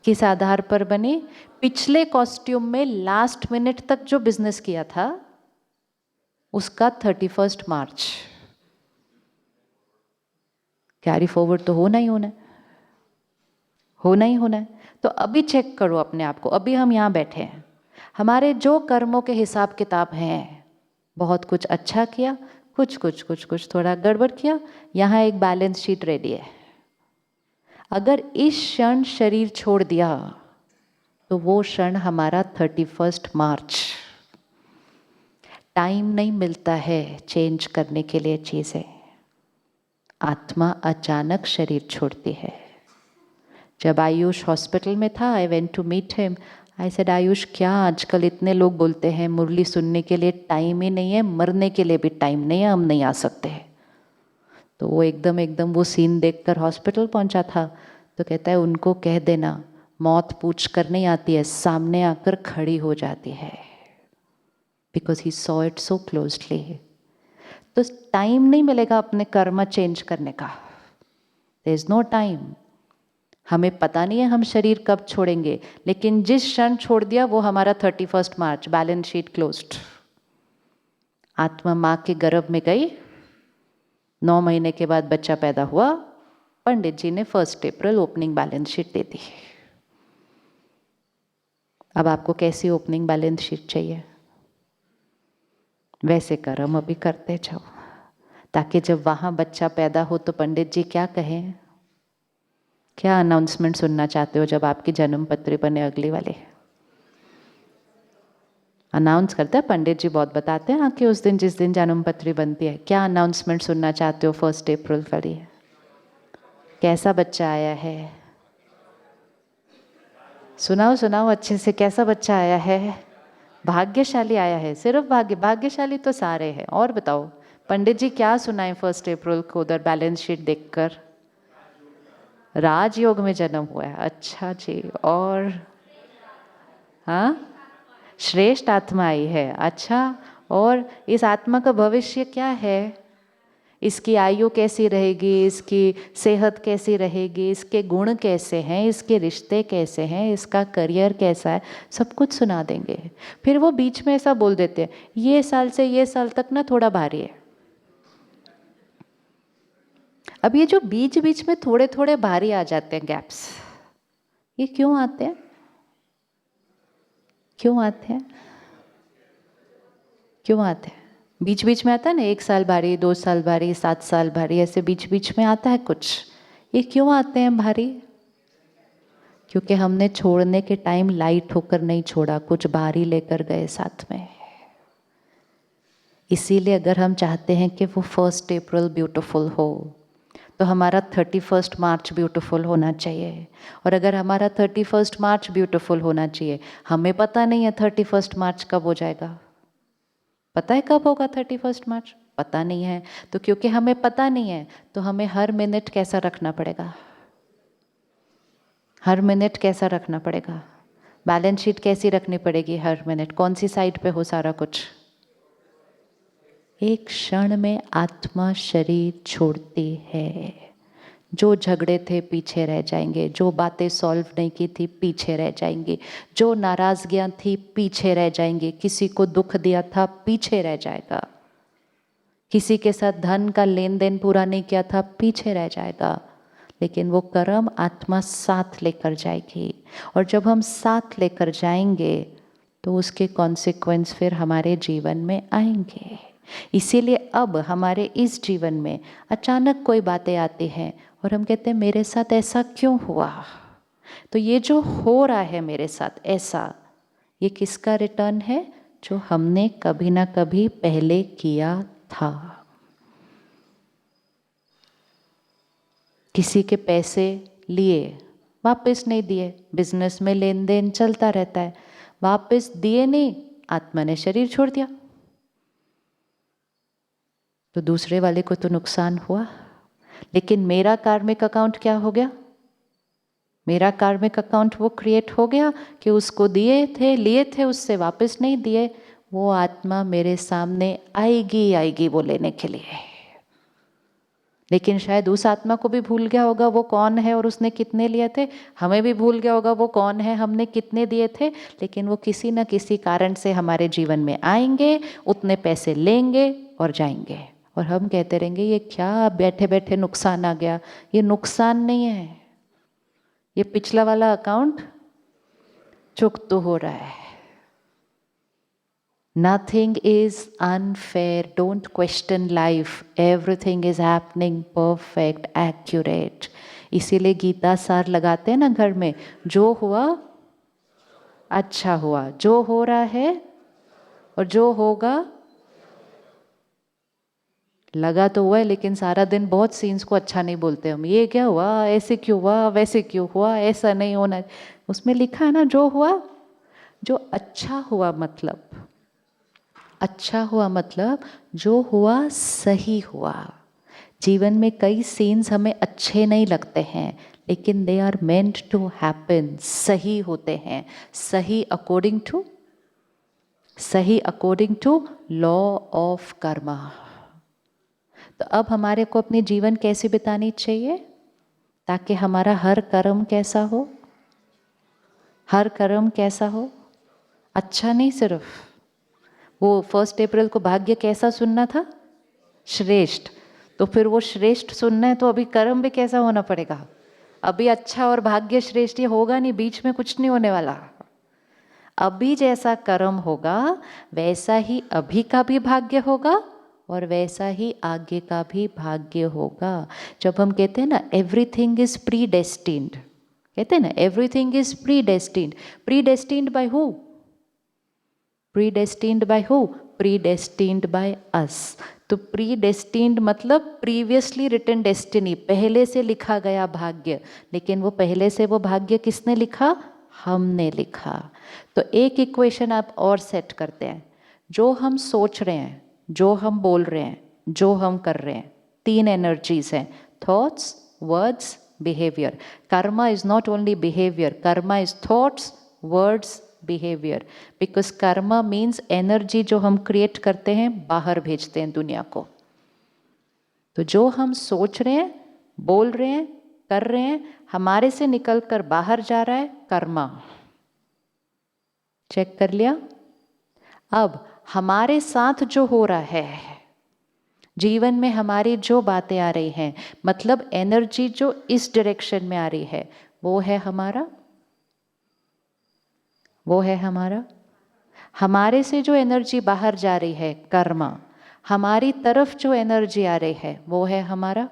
किस आधार पर बने? पिछले कॉस्ट्यूम में लास्ट मिनट तक जो बिजनेस किया था उसका 31 मार्च। कैरी फॉरवर्ड तो होना ही होना है, होना ही होना है। तो अभी चेक करो अपने आप को। अभी हम यहाँ बैठे हैं, हमारे जो कर्मों के हिसाब किताब हैं, बहुत कुछ अच्छा किया, कुछ थोड़ा गड़बड़ किया, यहाँ एक बैलेंस शीट रेडी है। अगर इस क्षण शरीर छोड़ दिया तो वो क्षण हमारा 31 मार्च। टाइम नहीं मिलता है चेंज करने के लिए चीज़ें। आत्मा अचानक शरीर छोड़ती है। जब आयुष हॉस्पिटल में था, I went to meet him. I said, Ayush क्या आजकल इतने लोग बोलते हैं मुरली सुनने के लिए टाइम ही नहीं है, मरने के लिए भी टाइम नहीं है, हम नहीं आ सकते। तो वो एकदम वो सीन देखकर हॉस्पिटल पहुंचा था। तो कहता है उनको कह देना मौत पूछ कर नहीं आती है, सामने आकर खड़ी हो जाती है, because he saw it so closely. तो टाइम नहीं मिलेगा अपने कर्म चेंज करने का, देयर इज नो टाइम। हमें पता नहीं है हम शरीर कब छोड़ेंगे, लेकिन जिस क्षण छोड़ दिया वो हमारा 31 मार्च, बैलेंस शीट क्लोज्ड। आत्मा माँ के गर्भ में गई, 9 महीने के बाद बच्चा पैदा हुआ, पंडित जी ने 1 अप्रैल ओपनिंग बैलेंस शीट दे दी। अब आपको कैसी ओपनिंग बैलेंस शीट चाहिए? वैसे कर्म अभी करते जाओ, ताकि जब वहाँ बच्चा पैदा हो तो पंडित जी क्या कहें। क्या अनाउंसमेंट सुनना चाहते हो जब आपकी जन्म पत्री बने अगली वाले? अनाउंस करते हैं पंडित जी, बहुत बताते हैं आके उस दिन जिस दिन जन्म पत्री बनती है। क्या अनाउंसमेंट सुनना चाहते हो 1 अप्रैल वाली? कैसा बच्चा आया है? सुनाओ सुनाओ अच्छे से, कैसा बच्चा आया है? भाग्यशाली आया है। सिर्फ भाग्यशाली तो सारे हैं। और बताओ पंडित जी क्या सुनाए 1 अप्रैल को उधर बैलेंस शीट देखकर? राजयोग में जन्म हुआ है। अच्छा जी, और हाँ, श्रेष्ठ आत्मा आई है। अच्छा, और इस आत्मा का भविष्य क्या है? इसकी आयु कैसी रहेगी, इसकी सेहत कैसी रहेगी, इसके गुण कैसे हैं, इसके रिश्ते कैसे हैं, इसका करियर कैसा है, सब कुछ सुना देंगे। फिर वो बीच में ऐसा बोल देते हैं, ये साल से ये साल तक ना थोड़ा भारी है। अब ये जो बीच बीच में थोड़े थोड़े भारी आ जाते हैं गैप्स, ये क्यों आते हैं? क्यों आते हैं? क्यों आते हैं? बीच बीच में आता है ना, 1 साल भारी, 2 साल भारी, 7 साल भारी, ऐसे बीच बीच में आता है कुछ। ये क्यों आते हैं भारी? क्योंकि हमने छोड़ने के टाइम लाइट होकर नहीं छोड़ा, कुछ भारी लेकर गए साथ में। इसीलिए अगर हम चाहते हैं कि वो 1 अप्रैल ब्यूटीफुल हो, तो हमारा 31 मार्च ब्यूटीफुल होना चाहिए। और अगर हमारा 31 मार्च ब्यूटीफुल होना चाहिए, हमें पता नहीं है 31 मार्च कब हो जाएगा। पता है कब होगा 31 मार्च? पता नहीं है। तो क्योंकि हमें पता नहीं है, तो हमें हर मिनट कैसा रखना पड़ेगा? हर मिनट कैसा रखना पड़ेगा? बैलेंस शीट कैसी रखनी पड़ेगी हर मिनट? कौन सी साइड पे हो सारा कुछ? एक क्षण में आत्मा शरीर छोड़ती है। जो झगड़े थे पीछे रह जाएंगे, जो बातें सॉल्व नहीं की थी पीछे रह जाएंगी, जो नाराजगियां थी पीछे रह जाएंगी, किसी को दुख दिया था पीछे रह जाएगा, किसी के साथ धन का लेन देन पूरा नहीं किया था पीछे रह जाएगा। लेकिन वो कर्म आत्मा साथ लेकर जाएगी, और जब हम साथ लेकर जाएंगे तो उसके कॉन्सिक्वेंस फिर हमारे जीवन में आएंगे। इसीलिए अब हमारे इस जीवन में अचानक कोई बातें आती हैं और हम कहते हैं मेरे साथ ऐसा क्यों हुआ? तो ये जो हो रहा है मेरे साथ ऐसा, ये किसका रिटर्न है? जो हमने कभी ना कभी पहले किया था। किसी के पैसे लिए, वापस नहीं दिए, बिजनेस में लेन देन चलता रहता है, वापस दिए नहीं, आत्मा ने शरीर छोड़ दिया, तो दूसरे वाले को तो नुकसान हुआ। लेकिन मेरा कार्मिक अकाउंट क्या हो गया? मेरा कार्मिक अकाउंट वो क्रिएट हो गया कि उसको दिए थे, लिए थे, उससे वापस नहीं दिए, वो आत्मा मेरे सामने आएगी वो लेने के लिए। लेकिन शायद उस आत्मा को भी भूल गया होगा वो कौन है और उसने कितने लिए थे, हमें भी भूल गया होगा वो कौन है, हमने कितने दिए थे। लेकिन वो किसी न किसी कारण से हमारे जीवन में आएंगे, उतने पैसे लेंगे और जाएंगे, और हम कहते रहेंगे ये क्या बैठे बैठे नुकसान आ गया। ये नुकसान नहीं है, ये पिछला वाला अकाउंट चुकता हो रहा है। Nothing is unfair. Don't question life. Everything is happening perfect, accurate. इसीलिए गीता सार लगाते हैं ना घर में, जो हुआ अच्छा हुआ, जो हो रहा है और जो होगा लगा तो हुआ है। लेकिन सारा दिन बहुत सीन्स को अच्छा नहीं बोलते हम, ये क्या हुआ, ऐसे क्यों हुआ, वैसे क्यों हुआ, ऐसा नहीं होना। उसमें लिखा है ना जो हुआ, जो अच्छा हुआ, मतलब अच्छा हुआ मतलब जो हुआ सही हुआ। जीवन में कई सीन्स हमें अच्छे नहीं लगते हैं, लेकिन they are meant to happen, सही होते हैं, सही according to law of karma. तो अब हमारे को अपनी जीवन कैसे बितानी चाहिए ताकि हमारा हर कर्म कैसा हो, हर कर्म कैसा हो, अच्छा नहीं सिर्फ वो 1 अप्रैल को भाग्य कैसा सुनना था, श्रेष्ठ, तो फिर वो श्रेष्ठ सुनना है तो अभी कर्म भी कैसा होना पड़ेगा। अभी अच्छा और भाग्य श्रेष्ठ ये होगा नहीं, बीच में कुछ नहीं होने वाला। अभी जैसा कर्म होगा वैसा ही अभी का भी भाग्य होगा और वैसा ही आगे का भी भाग्य होगा। जब हम कहते हैं ना एवरीथिंग इज प्री डेस्टिन्ड, कहते हैं ना everything is pre destined, pre destined by who, pre destined by who, pre destined by us. तो प्री डेस्टिन्ड मतलब प्रीवियसली रिटन डेस्टिनी, पहले से लिखा गया भाग्य, लेकिन वो पहले से वो भाग्य किसने लिखा, हमने लिखा। तो एक इक्वेशन आप और सेट करते हैं, जो हम सोच रहे हैं, जो हम बोल रहे हैं, जो हम कर रहे हैं, 3 एनर्जीज हैं, thoughts, words, behaviour. Karma is not only behaviour, Karma is thoughts, words, behaviour, because Karma means energy जो हम क्रिएट करते हैं, बाहर भेजते हैं दुनिया को। तो जो हम सोच रहे हैं, बोल रहे हैं, कर रहे हैं, हमारे से निकल कर बाहर जा रहा है, कर्मा। चेक कर लिया। अब हमारे साथ जो हो रहा है जीवन में, हमारी जो बातें आ रही हैं, मतलब एनर्जी जो इस डायरेक्शन में आ रही है, वो है हमारा, वो है हमारा। हमारे से जो एनर्जी बाहर जा रही है, कर्मा। हमारी तरफ जो एनर्जी आ रही है, वो है हमारा,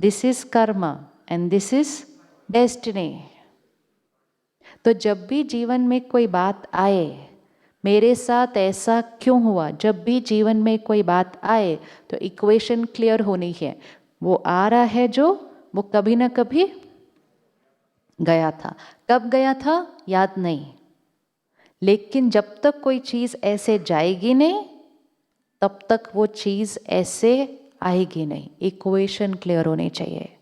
this is Karma and this is destiny. तो जब भी जीवन में कोई बात आए, मेरे साथ ऐसा क्यों हुआ, जब भी जीवन में कोई बात आए तो इक्वेशन क्लियर होनी है। वो आ रहा है जो, वो कभी ना कभी गया था। कब गया था याद नहीं, लेकिन जब तक कोई चीज़ ऐसे जाएगी नहीं तब तक वो चीज़ ऐसे आएगी नहीं। इक्वेशन क्लियर होनी चाहिए।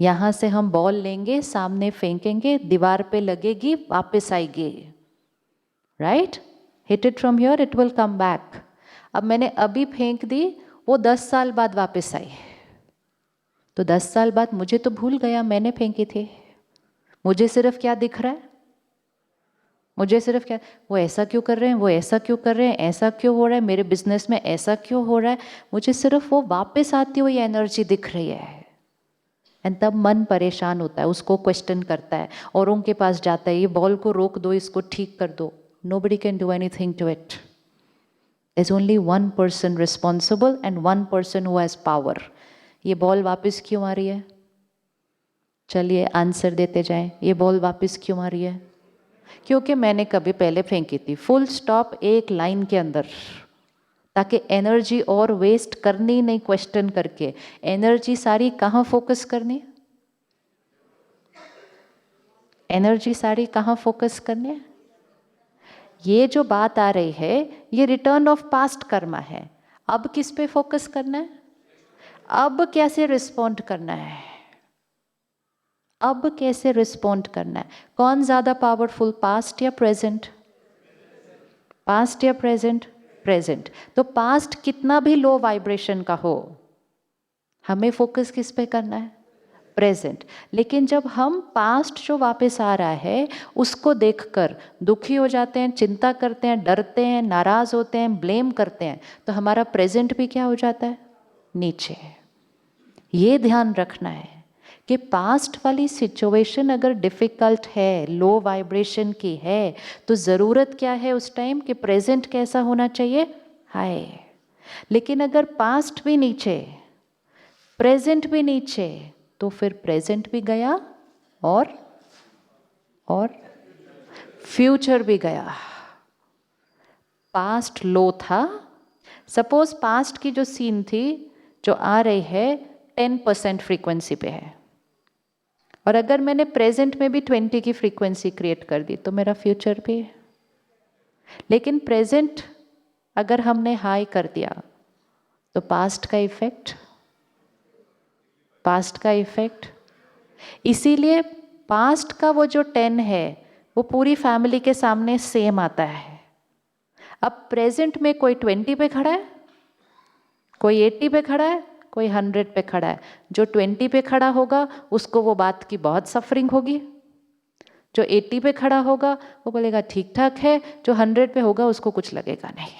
यहाँ से हम बॉल लेंगे, सामने फेंकेंगे, दीवार पे लगेगी, वापस आएगी, right? Hit it from here, it will come back. अब मैंने अभी फेंक दी, वो 10 साल बाद वापस आई, तो 10 साल बाद मुझे तो भूल गया मैंने फेंकी थी। मुझे सिर्फ क्या दिख रहा है, मुझे सिर्फ क्या, वो ऐसा क्यों कर रहे हैं, वो ऐसा क्यों कर रहे हैं, ऐसा क्यों हो रहा है, मेरे बिजनेस में ऐसा क्यों हो रहा है, मुझे सिर्फ वो वापस आती हुई एनर्जी दिख रही है। एंड तब मन परेशान होता है, उसको क्वेश्चन करता है, औरों के पास जाता है, ये बॉल को रोक दो, इसको ठीक कर दो। Nobody can do anything to it. There's only one person responsible and one person who has power. ये बॉल वापस क्यों आ रही है, चलिए आंसर देते जाएं। ये बॉल वापस क्यों आ रही है, क्योंकि मैंने कभी पहले फेंकी थी, फुल स्टॉप, एक लाइन के अंदर, ताकि एनर्जी और वेस्ट करनी नहीं क्वेश्चन करके। एनर्जी सारी कहाँ फोकस करनी है, एनर्जी सारी कहाँ फोकस करनी है। ये जो बात आ रही है ये रिटर्न ऑफ पास्ट कर्मा है। अब किस पे फोकस करना है, अब कैसे रिस्पॉन्ड करना है, अब कैसे रिस्पॉन्ड करना है। कौन ज्यादा पावरफुल, पास्ट या प्रेजेंट, पास्ट या प्रेजेंट, प्रेजेंट। तो पास्ट कितना भी लो वाइब्रेशन का हो, हमें फोकस किस पे करना है, प्रेजेंट। लेकिन जब हम पास्ट जो वापस आ रहा है उसको देखकर दुखी हो जाते हैं, चिंता करते हैं, डरते हैं, नाराज होते हैं, ब्लेम करते हैं, तो हमारा प्रेजेंट भी क्या हो जाता है, नीचे। ये ध्यान रखना है कि पास्ट वाली सिचुएशन अगर डिफ़िकल्ट है, लो वाइब्रेशन की है, तो ज़रूरत क्या है उस टाइम कि प्रेजेंट कैसा होना चाहिए, हाई। लेकिन अगर पास्ट भी नीचे, प्रेजेंट भी नीचे, तो फिर प्रेजेंट भी गया और फ्यूचर भी गया। पास्ट लो था, सपोज पास्ट की जो सीन थी जो आ रही है 10% फ्रीक्वेंसी पे है, और अगर मैंने प्रेजेंट में भी 20 की फ्रीक्वेंसी क्रिएट कर दी तो मेरा फ्यूचर भी है। लेकिन प्रेजेंट अगर हमने हाई कर दिया तो पास्ट का इफेक्ट पास्ट का इफेक्ट। इसीलिए पास्ट का वो जो 10 है वो पूरी फैमिली के सामने सेम आता है। अब प्रेजेंट में कोई 20 पे खड़ा है, कोई 80 पे खड़ा है, कोई 100 पे खड़ा है। जो 20 पे खड़ा होगा उसको वो बात की बहुत सफरिंग होगी, जो 80 पे खड़ा होगा वो बोलेगा ठीक ठाक है, जो 100 पे होगा उसको कुछ लगेगा नहीं।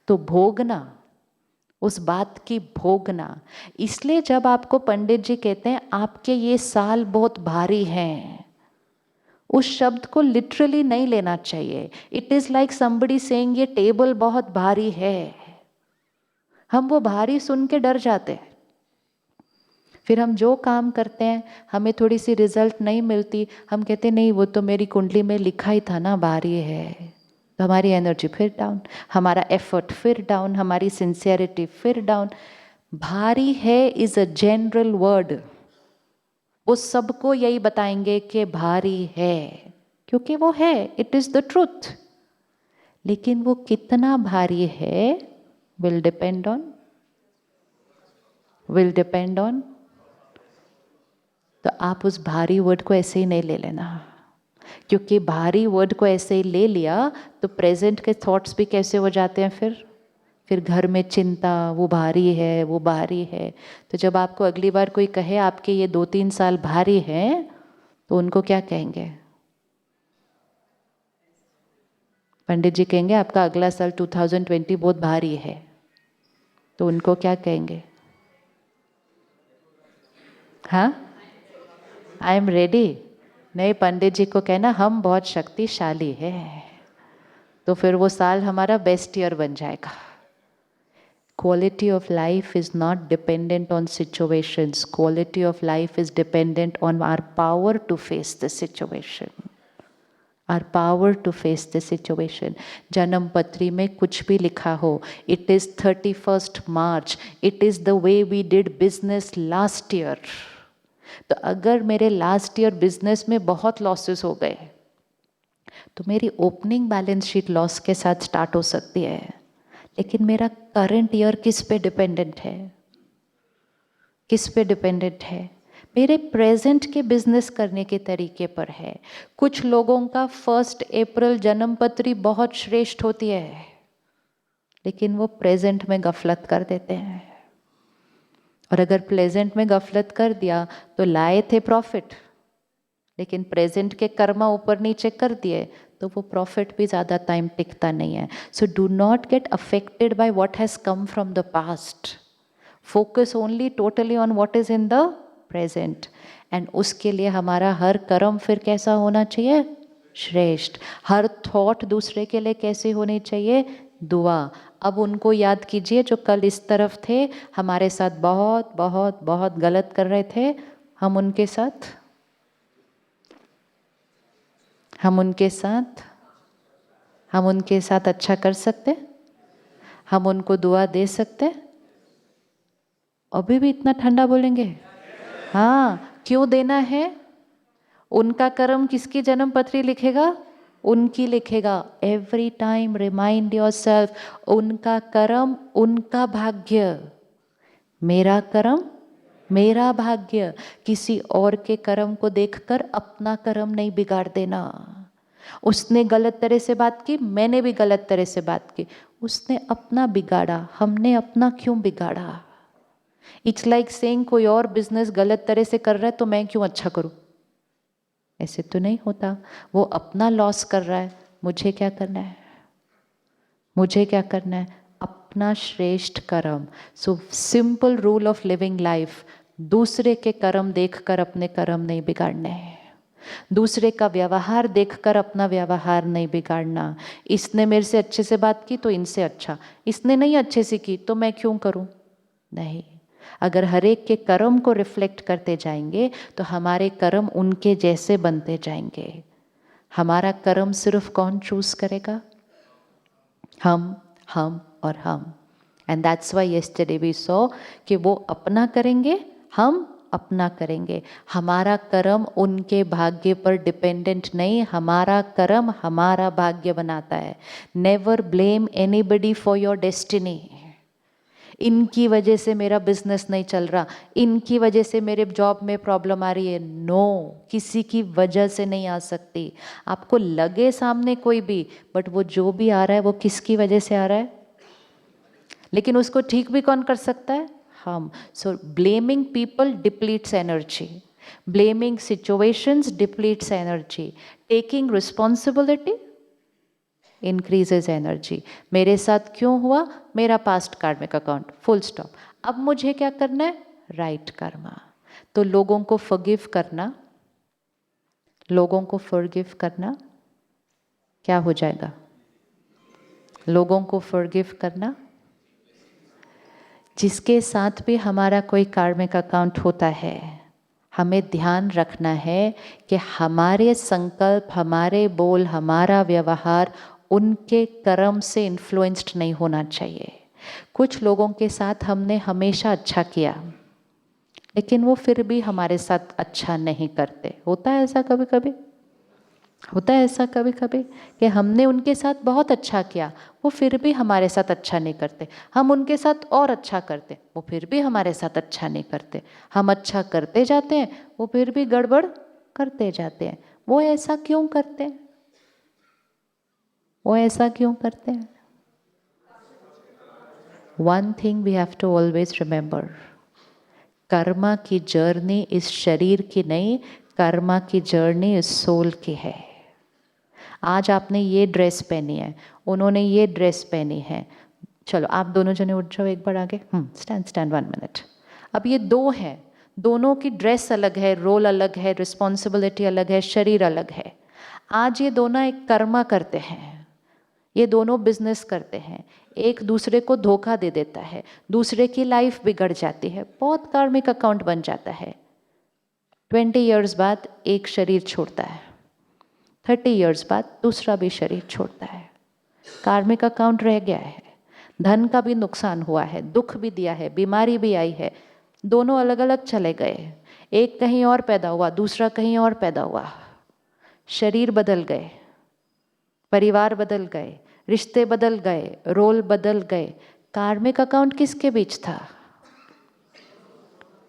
तो भोगना, उस बात की भोगना। इसलिए जब आपको पंडित जी कहते हैं आपके ये साल बहुत भारी हैं, उस शब्द को लिटरली नहीं लेना चाहिए। It is like somebody saying ये टेबल बहुत भारी है। हम वो भारी सुन के डर जाते हैं, फिर हम जो काम करते हैं हमें थोड़ी सी रिजल्ट नहीं मिलती, हम कहते नहीं वो तो मेरी कुंडली में लिखा ही था ना भारी है। तो हमारी एनर्जी फिर डाउन, हमारा एफर्ट फिर डाउन, हमारी सिंसियरिटी फिर डाउन। भारी है इज अ जनरल वर्ड, वो सबको यही बताएंगे कि भारी है, क्योंकि वो है, इट इज द ट्रूथ। लेकिन वो कितना भारी है विल डिपेंड ऑन तो आप उस भारी वर्ड को ऐसे ही नहीं ले लेना, क्योंकि भारी वर्ड को ऐसे ही ले लिया तो प्रेजेंट के थॉट्स भी कैसे हो जाते हैं फिर घर में चिंता, वो भारी है, वो भारी है। तो जब आपको अगली बार कोई कहे आपके ये 2-3 साल भारी हैं, तो उनको क्या कहेंगे? पंडित जी कहेंगे आपका अगला साल 2020 बहुत भारी है, तो उनको क्या कहेंगे? हाँ, आई एम रेडी। नहीं, पंडित जी को कहना हम बहुत शक्तिशाली है, तो फिर वो साल हमारा बेस्ट ईयर बन जाएगा। Quality of life is not dependent on situations. Quality of life is dependent on our power to face the situation. Our power to face the situation. जन्म पत्री में कुछ भी लिखा हो, it is 31st March, it is the way we did business last year. तो अगर मेरे लास्ट ईयर बिजनेस में बहुत लॉसेस हो गए, तो मेरी ओपनिंग बैलेंस शीट लॉस के साथ स्टार्ट हो सकती है, लेकिन मेरा करंट ईयर किस पे डिपेंडेंट है? किस पे डिपेंडेंट है? मेरे प्रेजेंट के बिजनेस करने के तरीके पर है। कुछ लोगों का 1 अप्रैल जन्मपत्री बहुत श्रेष्ठ होती है, लेकिन वो प्रेजेंट में गफलत कर देते हैं। और अगर प्रेजेंट में गफलत कर दिया तो लाए थे प्रॉफिट, लेकिन प्रेजेंट के कर्मा ऊपर नीचे कर दिए तो वो प्रॉफिट भी ज़्यादा टाइम टिकता नहीं है। So do not get affected by what has come from the past, focus only totally on what is in the present. And उसके लिए हमारा हर कर्म फिर कैसा होना चाहिए? श्रेष्ठ। हर थॉट दूसरे के लिए कैसे होनी चाहिए? दुआ। अब उनको याद कीजिए जो कल इस तरफ थे, हमारे साथ बहुत बहुत बहुत गलत कर रहे थे, हम उनके साथ अच्छा कर सकते, हम उनको दुआ दे सकते। अभी भी इतना ठंडा बोलेंगे? हाँ, क्यों देना है? उनका कर्म किसकी जन्म पत्री लिखेगा? उनकी लिखेगा। एवरी टाइम रिमाइंड योरसेल्फ, उनका कर्म उनका भाग्य, मेरा कर्म मेरा भाग्य। किसी और के कर्म को देखकर अपना कर्म नहीं बिगाड़ देना। उसने गलत तरह से बात की, मैंने भी गलत तरह से बात की, उसने अपना बिगाड़ा, हमने अपना क्यों बिगाड़ा? इट्स लाइक सेइंग कोई और बिजनेस गलत तरह से कर रहा है तो मैं क्यों अच्छा करूं? ऐसे तो नहीं होता। वो अपना लॉस कर रहा है, मुझे क्या करना है? अपना श्रेष्ठ कर्म। So simple rule of living life, दूसरे के कर्म देखकर अपने कर्म नहीं बिगाड़ने हैं, दूसरे का व्यवहार देखकर अपना व्यवहार नहीं बिगाड़ना। इसने मेरे से अच्छे से बात की तो इनसे अच्छा, इसने नहीं अच्छे से की तो मैं क्यों करूं? नहीं। अगर हर एक के कर्म को रिफ्लेक्ट करते जाएंगे तो हमारे कर्म उनके जैसे बनते जाएंगे। हमारा कर्म सिर्फ कौन चूज करेगा? हम और हम। And that's why yesterday we saw कि वो अपना करेंगे, हम अपना करेंगे। हमारा कर्म उनके भाग्य पर डिपेंडेंट नहीं, हमारा कर्म हमारा भाग्य बनाता है। Never blame anybody for your destiny. इनकी वजह से मेरा बिजनेस नहीं चल रहा, इनकी वजह से मेरे जॉब में प्रॉब्लम आ रही है। नो, किसी की वजह से नहीं आ सकती। आपको लगे सामने कोई भी, बट वो जो भी आ रहा है वो किसकी वजह से आ रहा है? लेकिन उसको ठीक भी कौन कर सकता है? हम। So blaming people depletes energy, blaming situations depletes energy, taking responsibility increases energy. मेरे साथ क्यों हुआ? मेरा पास्ट कार्मिक अकाउंट, फुल स्टॉप। अब मुझे क्या करना है? राइट कर्मा। तो लोगों को फॉरगिव करना, लोगों को फॉरगिव करना क्या हो जाएगा? लोगों को फॉरगिव करना, जिसके साथ भी हमारा कोई कार्मिक अकाउंट होता है, हमें ध्यान रखना है कि हमारे संकल्प, हमारे बोल, हमारा व्यवहार उनके कर्म से इन्फ्लुएंस्ड नहीं होना चाहिए। कुछ लोगों के साथ हमने हमेशा अच्छा किया, लेकिन वो फिर भी हमारे साथ अच्छा नहीं करते। होता है ऐसा कभी कभी? होता है ऐसा कभी कभी कि हमने उनके साथ बहुत अच्छा किया, वो फिर भी हमारे साथ अच्छा नहीं करते। हम उनके साथ और अच्छा करते, वो फिर भी हमारे साथ अच्छा नहीं करते। हम अच्छा करते जाते हैं, वो फिर भी गड़बड़ करते जाते हैं। वो ऐसा क्यों करते हैं? वो ऐसा क्यों करते हैं? One thing we have to always remember, karma की जर्नी इस शरीर की नहीं, कर्मा की जर्नी इस सोल की है। आज आपने ये ड्रेस पहनी है, उन्होंने ये ड्रेस पहनी है। चलो आप दोनों जने उठ जाओ एक बार आगे। Stand stand 1 minute. अब ये दो हैं, दोनों की ड्रेस अलग है, रोल अलग है, रिस्पॉन्सिबिलिटी अलग है, शरीर अलग है। आज ये दोनों एक कर्मा करते हैं, ये दोनों बिजनेस करते हैं, एक दूसरे को धोखा दे देता है, दूसरे की लाइफ बिगड़ जाती है, बहुत कार्मिक अकाउंट बन जाता है। 20 ईयर्स बाद एक शरीर छोड़ता है, 30 ईयर्स बाद दूसरा भी शरीर छोड़ता है। कार्मिक अकाउंट रह गया है, धन का भी नुकसान हुआ है, दुख भी दिया है, बीमारी भी आई है, दोनों अलग अलग चले गए। एक कहीं और पैदा हुआ, दूसरा कहीं और पैदा हुआ, शरीर बदल गए, परिवार बदल गए, रिश्ते बदल गए, रोल बदल गए। कार्मिक अकाउंट किसके बीच था?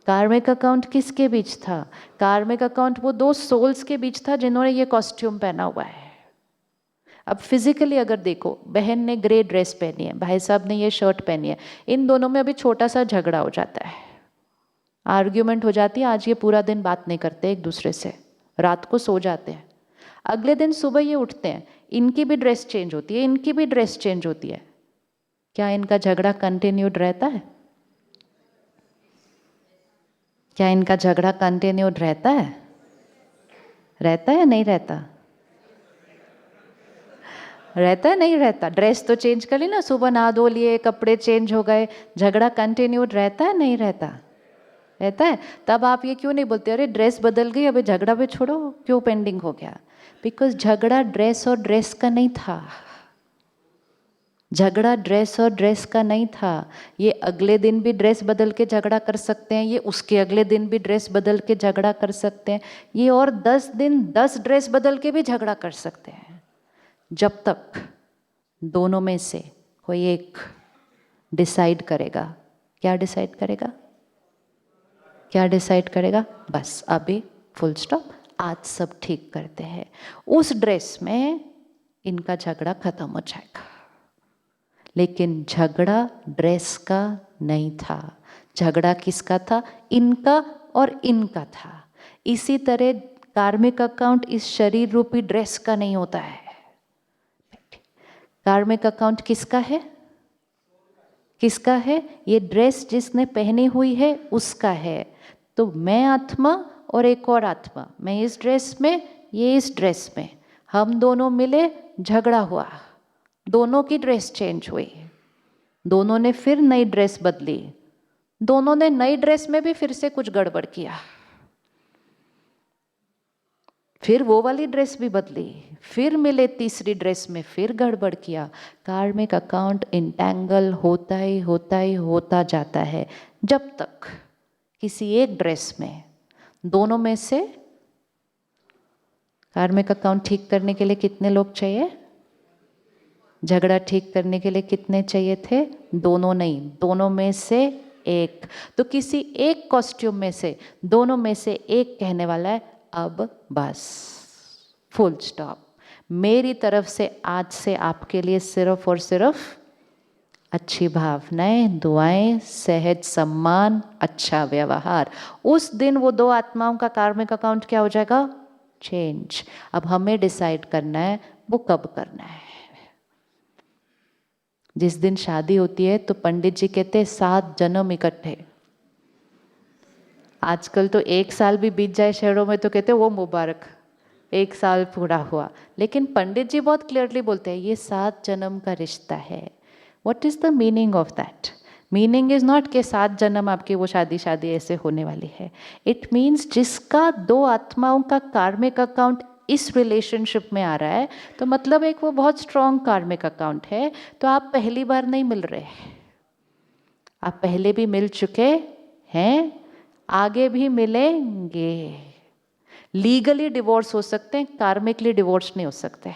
कार्मिक अकाउंट किसके बीच था? कार्मिक अकाउंट वो दो सोल्स के बीच था जिन्होंने ये कॉस्ट्यूम पहना हुआ है। अब फिजिकली अगर देखो, बहन ने ग्रे ड्रेस पहनी है, भाई साहब ने ये शर्ट पहनी है, इन दोनों में अभी छोटा सा झगड़ा हो जाता है, आर्ग्यूमेंट हो जाती है। आज ये पूरा दिन बात नहीं करते एक दूसरे से, रात को सो जाते हैं। अगले दिन सुबह ये उठते हैं, इनकी भी ड्रेस चेंज होती है, इनकी भी ड्रेस चेंज होती है। क्या इनका झगड़ा कंटिन्यूड रहता है? क्या इनका झगड़ा कंटिन्यूड रहता है? रहता है नहीं रहता? रहता है नहीं रहता? ड्रेस तो चेंज कर ली ना, सुबह नहा धो लिए, कपड़े चेंज हो गए, झगड़ा कंटिन्यूड रहता है नहीं रहता? रहता है। तब आप ये क्यों नहीं बोलते अरे ड्रेस बदल गई, अभी झगड़ा भी छोड़ो, क्यों पेंडिंग हो गया? बिकॉज झगड़ा ड्रेस और ड्रेस का नहीं था। झगड़ा ड्रेस और ड्रेस का नहीं था। ये अगले दिन भी ड्रेस बदल के झगड़ा कर सकते हैं, ये उसके अगले दिन भी ड्रेस बदल के झगड़ा कर सकते हैं, ये और 10 दिन 10 ड्रेस बदल के भी झगड़ा कर सकते हैं, जब तक दोनों में से कोई एक डिसाइड करेगा। क्या डिसाइड करेगा? क्या डिसाइड करेगा? बस अभी फुल स्टॉप, आज सब ठीक करते हैं, उस ड्रेस में इनका झगड़ा खत्म हो जाएगा। लेकिन झगड़ा ड्रेस का नहीं था, झगड़ा किसका था? इनका और इनका था। इसी तरह कार्मिक अकाउंट इस शरीर रूपी ड्रेस का नहीं होता है। कार्मिक अकाउंट किसका है? किसका है? ये ड्रेस जिसने पहनी हुई है उसका है। तो मैं आत्मा और एक और आत्मा, मैं इस ड्रेस में, ये इस ड्रेस में, हम दोनों मिले, झगड़ा हुआ, दोनों की ड्रेस चेंज हुई, दोनों ने फिर नई ड्रेस बदली, दोनों ने नई ड्रेस में भी फिर से कुछ गड़बड़ किया, फिर वो वाली ड्रेस भी बदली, फिर मिले तीसरी ड्रेस में, फिर गड़बड़ किया। कार्मिक अकाउंट इंटैंगल होता ही होता जाता है, जब तक किसी एक ड्रेस में दोनों में से। कार्मिक अकाउंट ठीक करने के लिए कितने लोग चाहिए? झगड़ा ठीक करने के लिए कितने चाहिए थे? दोनों नहीं, दोनों में से एक। तो किसी एक कॉस्ट्यूम में से, दोनों में से एक कहने वाला है अब बस, फुल स्टॉप। मेरी तरफ से आज से आपके लिए सिर्फ और सिर्फ अच्छी भावनाएं, दुआएं, सहज सम्मान, अच्छा व्यवहार। उस दिन वो दो आत्माओं का कार्मिक अकाउंट क्या हो जाएगा? चेंज। अब हमें डिसाइड करना है वो कब करना है। जिस दिन शादी होती है तो पंडित जी कहते हैं 7 जन्म इकट्ठे। आजकल तो 1 साल भी बीत जाए शहरों में तो कहते हैं वो मुबारक, 1 साल पूरा हुआ। लेकिन पंडित जी बहुत क्लियरली बोलते हैं ये 7 जन्म का रिश्ता है। What is the meaning of that? Meaning is not के 7 जन्म आपकी वो शादी ऐसे होने वाली है। इट मीन्स जिसका दो आत्माओं का कार्मिक अकाउंट इस रिलेशनशिप में आ रहा है, तो मतलब एक वो बहुत स्ट्रॉन्ग कार्मिक अकाउंट है। तो आप पहली बार नहीं मिल रहे, आप पहले भी मिल चुके हैं, आगे भी मिलेंगे। लीगली डिवोर्स हो सकते हैं, कार्मिकली डिवोर्स नहीं हो सकते।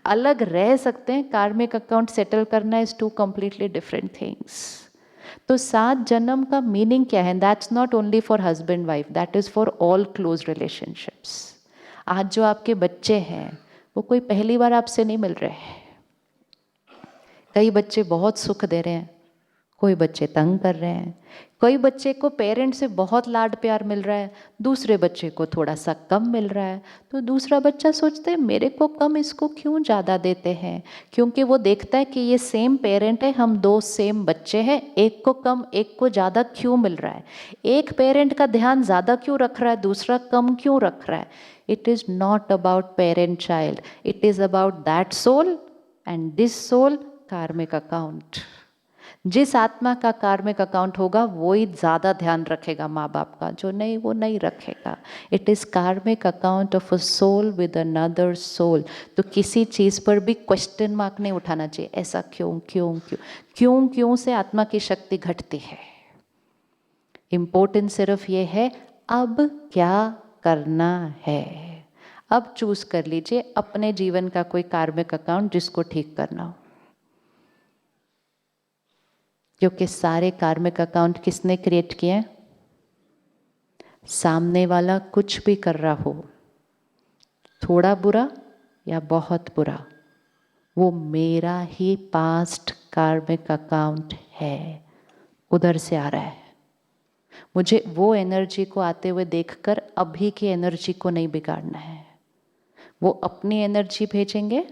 अलग रह सकते हैं, कार्मिक अकाउंट सेटल करना इज 2 कंप्लीटली डिफरेंट थिंग्स। तो 7 जन्म का मीनिंग क्या है? That's not only for husband wife, that is for all close relationships. आज जो आपके बच्चे हैं वो कोई पहली बार आपसे नहीं मिल रहे हैं। कई बच्चे बहुत सुख दे रहे हैं, कोई बच्चे तंग कर रहे हैं। कोई बच्चे को पेरेंट से बहुत लाड प्यार मिल रहा है, दूसरे बच्चे को थोड़ा सा कम मिल रहा है। तो दूसरा बच्चा सोचता है मेरे को कम, इसको क्यों ज़्यादा देते हैं? क्योंकि वो देखता है कि ये सेम पेरेंट है, हम 2 सेम बच्चे हैं, एक को कम एक को ज़्यादा क्यों मिल रहा है? एक पेरेंट का ध्यान ज़्यादा क्यों रख रहा है, दूसरा कम क्यों रख रहा है? It is not about parent child, it is about that soul and this soul karmic account. जिस आत्मा का कार्मिक अकाउंट होगा वो ही ज़्यादा ध्यान रखेगा माँ बाप का, जो नहीं वो नहीं रखेगा। It is karmic account of a soul with another soul. तो किसी चीज़ पर भी क्वेश्चन मार्क नहीं उठाना चाहिए, ऐसा क्यों क्यों क्यों क्यों क्यों से आत्मा की शक्ति घटती है। इम्पोर्टेंट सिर्फ ये है अब क्या करना है। अब चूज कर लीजिए अपने जीवन का कोई कार्मिक अकाउंट जिसको ठीक करना हो, क्योंकि सारे कार्मिक अकाउंट किसने क्रिएट किए हैं? सामने वाला कुछ भी कर रहा हो, थोड़ा बुरा या बहुत बुरा, वो मेरा ही पास्ट कार्मिक अकाउंट है, उधर से आ रहा है। मुझे वो एनर्जी को आते हुए देखकर अभी की एनर्जी को नहीं बिगाड़ना है। वो अपनी एनर्जी भेजेंगे,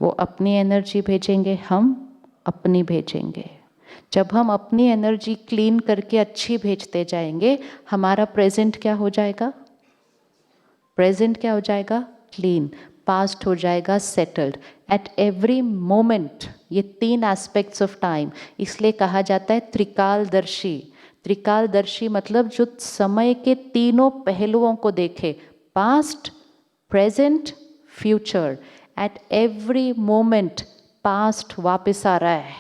वो अपनी एनर्जी भेजेंगे, हम अपनी भेजेंगे। जब हम अपनी एनर्जी क्लीन करके अच्छी भेजते जाएंगे, हमारा प्रेजेंट क्या हो जाएगा? प्रेजेंट क्या हो जाएगा? क्लीन। पास्ट हो जाएगा सेटल्ड। एट एवरी मोमेंट, ये 3 एस्पेक्ट्स ऑफ टाइम, इसलिए कहा जाता है त्रिकालदर्शी। त्रिकालदर्शी मतलब जो समय के तीनों पहलुओं को देखे, past, present, future. At every moment past वापस आ रहा है,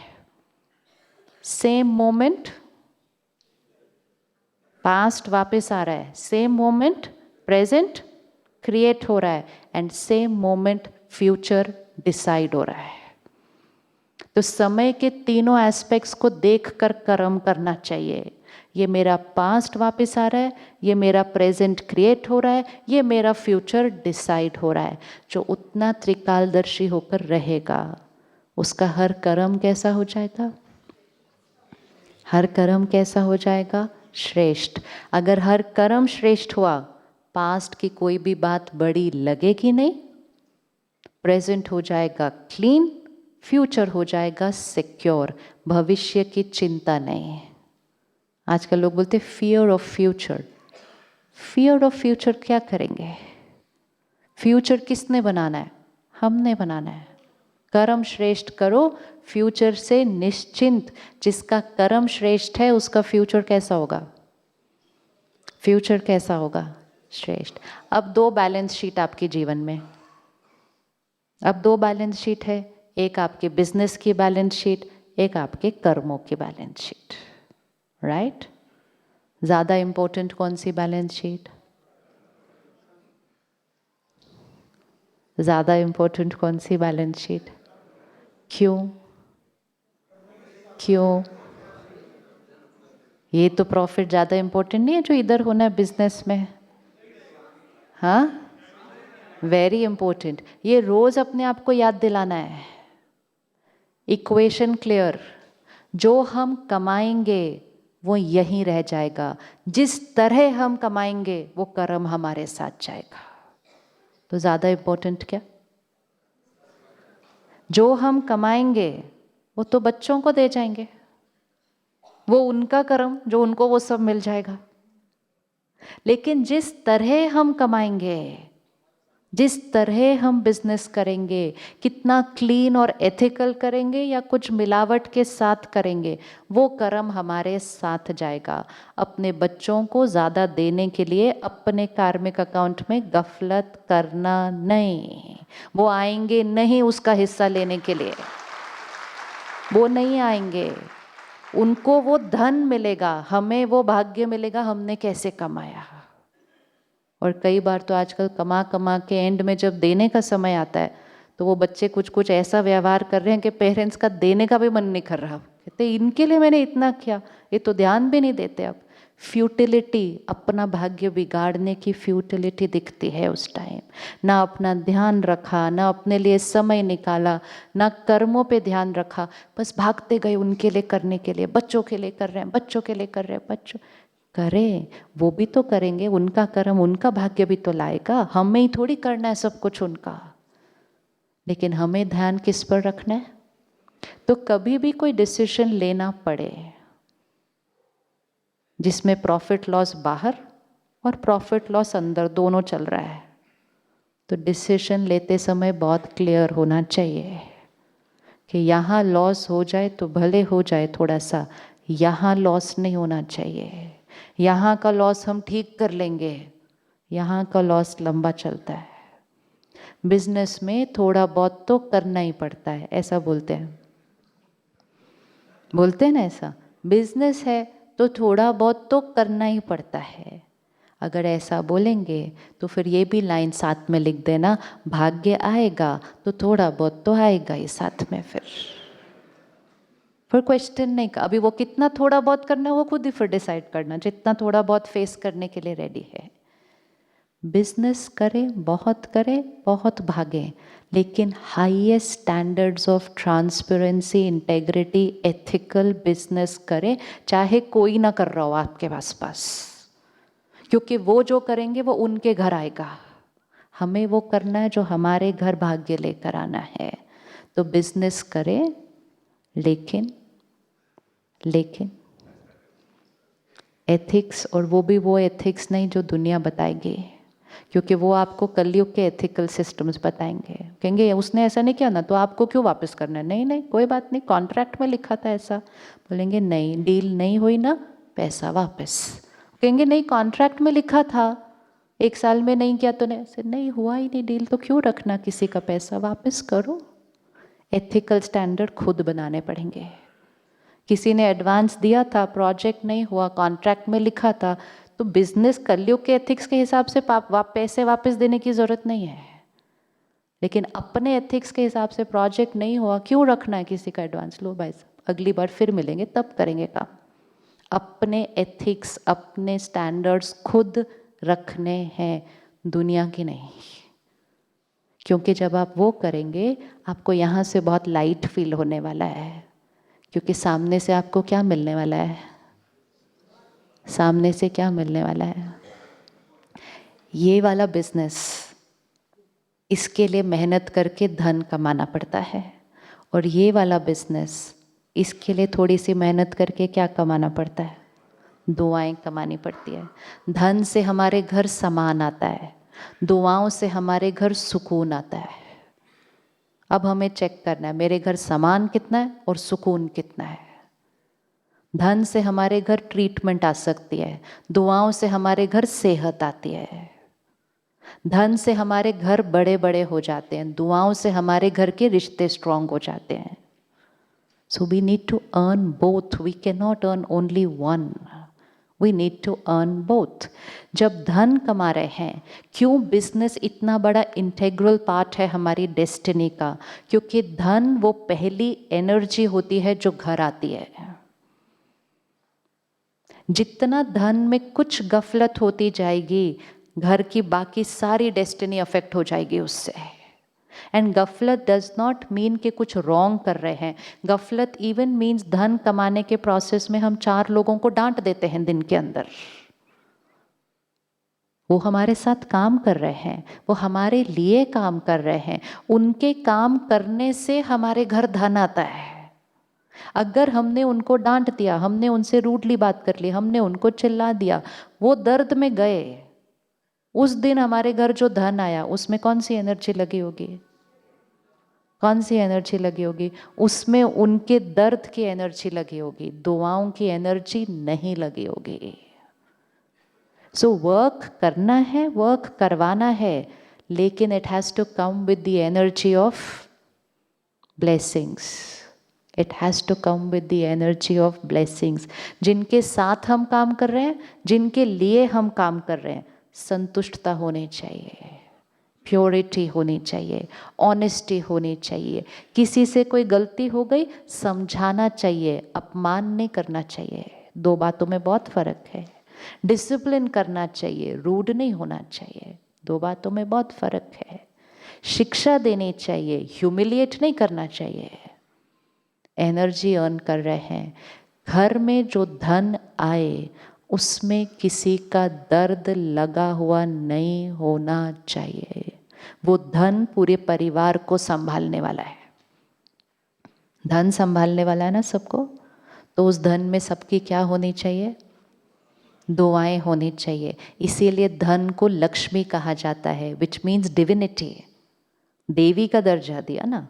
सेम मोमेंट पास्ट वापस आ रहा है, सेम मोमेंट प्रेजेंट क्रिएट हो रहा है, and same moment future decide हो रहा है। तो समय के तीनों एस्पेक्ट्स को देखकर कर्म करना चाहिए। ये मेरा पास्ट वापस आ रहा है, ये मेरा प्रेजेंट क्रिएट हो रहा है, ये मेरा फ्यूचर डिसाइड हो रहा है। जो उतना त्रिकालदर्शी होकर रहेगा उसका हर कर्म कैसा हो जाएगा? हर कर्म कैसा हो जाएगा? श्रेष्ठ। अगर हर कर्म श्रेष्ठ हुआ, पास्ट की कोई भी बात बड़ी लगेगी नहीं, प्रेजेंट हो जाएगा क्लीन, फ्यूचर हो जाएगा सिक्योर, भविष्य की चिंता नहीं। आजकल लोग बोलते fear of future. Fear of future क्या करेंगे? फ्यूचर किसने बनाना है? हमने बनाना है। कर्म श्रेष्ठ करो, फ्यूचर से निश्चिंत। जिसका कर्म श्रेष्ठ है उसका फ्यूचर कैसा होगा? फ्यूचर कैसा होगा? श्रेष्ठ। अब 2 बैलेंस शीट आपके जीवन में, अब 2 बैलेंस शीट है, एक आपके बिजनेस की बैलेंस शीट, एक आपके कर्मों की बैलेंस शीट, राइट? ज़्यादा इंपॉर्टेंट कौन सी बैलेंस शीट? ज़्यादा इम्पोर्टेंट कौन सी बैलेंस शीट? क्यों? क्यों? ये तो प्रॉफिट ज़्यादा इम्पोर्टेंट नहीं है जो इधर होना है बिजनेस में? हाँ, वेरी इम्पोर्टेंट। ये रोज अपने आप को याद दिलाना है। इक्वेशन क्लियर, जो हम कमाएंगे वो यहीं रह जाएगा, जिस तरह हम कमाएंगे वो कर्म हमारे साथ जाएगा। तो ज़्यादा इम्पोर्टेंट क्या? जो हम कमाएंगे वो तो बच्चों को दे जाएंगे, वो उनका कर्म, जो उनको वो सब मिल जाएगा। लेकिन जिस तरह हम कमाएंगे, जिस तरह हम बिजनेस करेंगे, कितना क्लीन और एथिकल करेंगे या कुछ मिलावट के साथ करेंगे, वो कर्म हमारे साथ जाएगा। अपने बच्चों को ज़्यादा देने के लिए अपने कार्मिक अकाउंट में गफलत करना नहीं। वो आएंगे नहीं उसका हिस्सा लेने के लिए, वो नहीं आएंगे। उनको वो धन मिलेगा, हमें वो भाग्य मिलेगा हमने कैसे कमाया। और कई बार तो आजकल कमा कमा के एंड में जब देने का समय आता है तो वो बच्चे कुछ कुछ ऐसा व्यवहार कर रहे हैं कि पेरेंट्स का देने का भी मन नहीं कर रहा। कहते इनके लिए मैंने इतना किया, ये तो ध्यान भी नहीं देते। अब फ्यूटिलिटी, अपना भाग्य बिगाड़ने की फ्यूटिलिटी दिखती है उस टाइम। ना अपना ध्यान रखा, ना अपने लिए समय निकाला, ना कर्मों पे ध्यान रखा, बस भागते गए उनके लिए करने के लिए। बच्चों के लिए कर रहे हैं, बच्चों के लिए कर रहे हैं, बच्चों करें, वो भी तो करेंगे, उनका कर्म उनका भाग्य भी तो लाएगा। हमें ही थोड़ी करना है सब कुछ उनका, लेकिन हमें ध्यान किस पर रखना है। तो कभी भी कोई डिसीजन लेना पड़े जिसमें प्रॉफिट लॉस बाहर और प्रॉफिट लॉस अंदर दोनों चल रहा है, तो डिसीजन लेते समय बहुत क्लियर होना चाहिए कि यहाँ लॉस हो जाए तो भले हो जाए थोड़ा सा, यहाँ लॉस नहीं होना चाहिए। यहाँ का लॉस हम ठीक कर लेंगे, यहाँ का लॉस लंबा चलता है। बिजनेस में थोड़ा बहुत तो करना ही पड़ता है, ऐसा बोलते हैं, बोलते हैं ना ऐसा। बिजनेस है तो थोड़ा बहुत तो करना ही पड़ता है। अगर ऐसा बोलेंगे तो फिर ये भी लाइन साथ में लिख देना, भाग्य आएगा तो थोड़ा बहुत तो आएगा ही साथ में। फिर क्वेश्चन नहीं का, अभी वो कितना थोड़ा बहुत करना है वो खुद ही फिर डिसाइड करना, जितना थोड़ा बहुत फेस करने के लिए रेडी है। बिजनेस करें, बहुत भागें, लेकिन highest standards of transparency, integrity, ethical business करें, चाहे कोई ना कर रहा हो आपके पास, क्योंकि वो जो करेंगे वो उनके घर आएगा। हमें वो करना है जो हमारे घर भाग्य लेकर आना है। तो बिजनेस करें, लेकिन एथिक्स, और वो भी वो एथिक्स नहीं जो दुनिया बताएगी, क्योंकि वो आपको कलयुग के एथिकल सिस्टम्स बताएंगे। कहेंगे उसने ऐसा नहीं किया ना तो आपको क्यों वापस करना है। नहीं कोई बात नहीं, कॉन्ट्रैक्ट में लिखा था ऐसा। बोलेंगे नहीं, डील नहीं हुई ना, पैसा वापस। कहेंगे नहीं, कॉन्ट्रैक्ट में लिखा था, 1 साल में नहीं किया तो नहीं हुआ ही नहीं डील, तो क्यों रखना किसी का पैसा, वापस करो। एथिकल स्टैंडर्ड खुद बनाने पड़ेंगे। किसी ने एडवांस दिया था, प्रोजेक्ट नहीं हुआ, कॉन्ट्रैक्ट में लिखा था, तो बिजनेस कलयुग के एथिक्स के हिसाब से पैसे वापस देने की ज़रूरत नहीं है। लेकिन अपने एथिक्स के हिसाब से प्रोजेक्ट नहीं हुआ, क्यों रखना है किसी का एडवांस। लो भाई साहब, अगली बार फिर मिलेंगे तब करेंगे काम। अपने एथिक्स, अपने स्टैंडर्ड्स खुद रखने हैं, दुनिया की नहीं। क्योंकि जब आप वो करेंगे आपको यहाँ से बहुत लाइट फील होने वाला है, क्योंकि सामने से आपको क्या मिलने वाला है, सामने से क्या मिलने वाला है। ये वाला बिजनेस, इसके लिए मेहनत करके धन कमाना पड़ता है, और ये वाला बिजनेस, इसके लिए थोड़ी सी मेहनत करके क्या कमाना पड़ता है, दुआएं कमानी पड़ती है। धन से हमारे घर सामान आता है, दुआओं से हमारे घर सुकून आता है। अब हमें चेक करना है मेरे घर सामान कितना है और सुकून कितना है। धन से हमारे घर ट्रीटमेंट आ सकती है, दुआओं से हमारे घर सेहत आती है। धन से हमारे घर बड़े बड़े हो जाते हैं, दुआओं से हमारे घर के रिश्ते स्ट्रांग हो जाते हैं। So we need to earn both, we can not earn only one. We need to earn both. जब धन कमा रहे हैं, क्यों बिजनेस इतना बड़ा इंटेग्रल पार्ट है हमारी डेस्टिनी का? क्योंकि धन वो पहली एनर्जी होती है जो घर आती है। जितना धन में कुछ गफलत होती जाएगी, घर की बाकी सारी डेस्टिनी अफेक्ट हो जाएगी उससे। एंड गफलत डज नॉट मीन कि कुछ रॉन्ग कर रहे हैं। गफलत इवन मीन्स धन कमाने के प्रोसेस में हम 4 लोगों को डांट देते हैं दिन के अंदर। वो हमारे साथ काम कर रहे हैं, वो हमारे लिए काम कर रहे हैं, उनके काम करने से हमारे घर धन आता है। अगर हमने उनको डांट दिया, हमने उनसे रूडली बात कर ली, हमने उनको चिल्ला दिया, वो दर्द में गए, उस दिन हमारे घर जो धन आया उसमें कौन सी एनर्जी लगी होगी? कौन सी एनर्जी लगी होगी? उसमें उनके दर्द की एनर्जी लगी होगी, दुआओं की एनर्जी नहीं लगी होगी। सो वर्क करना है, वर्क करवाना है, लेकिन it has to come with the energy of blessings. It has to come with the energy of blessings. जिनके साथ हम काम कर रहे हैं, जिनके लिए हम काम कर रहे हैं, संतुष्टता होनी चाहिए, प्योरिटी होनी चाहिए, ऑनेस्टी होनी चाहिए। किसी से कोई गलती हो गई, समझाना चाहिए, अपमान नहीं करना चाहिए। 2 बातों में बहुत फ़र्क है। डिसिप्लिन करना चाहिए, रूड नहीं होना चाहिए। 2 बातों में बहुत फ़र्क है। शिक्षा देनी चाहिए, ह्यूमिलिएट नहीं करना चाहिए। एनर्जी अर्न कर रहे हैं, घर में जो धन आए उसमें किसी का दर्द लगा हुआ नहीं होना चाहिए। वो धन पूरे परिवार को संभालने वाला है। धन संभालने वाला है ना सबको, तो उस धन में सबकी क्या होनी चाहिए? दुआएं होनी चाहिए। इसीलिए धन को लक्ष्मी कहा जाता है, विच मीन्स डिविनिटी। देवी का दर्जा दिया ना,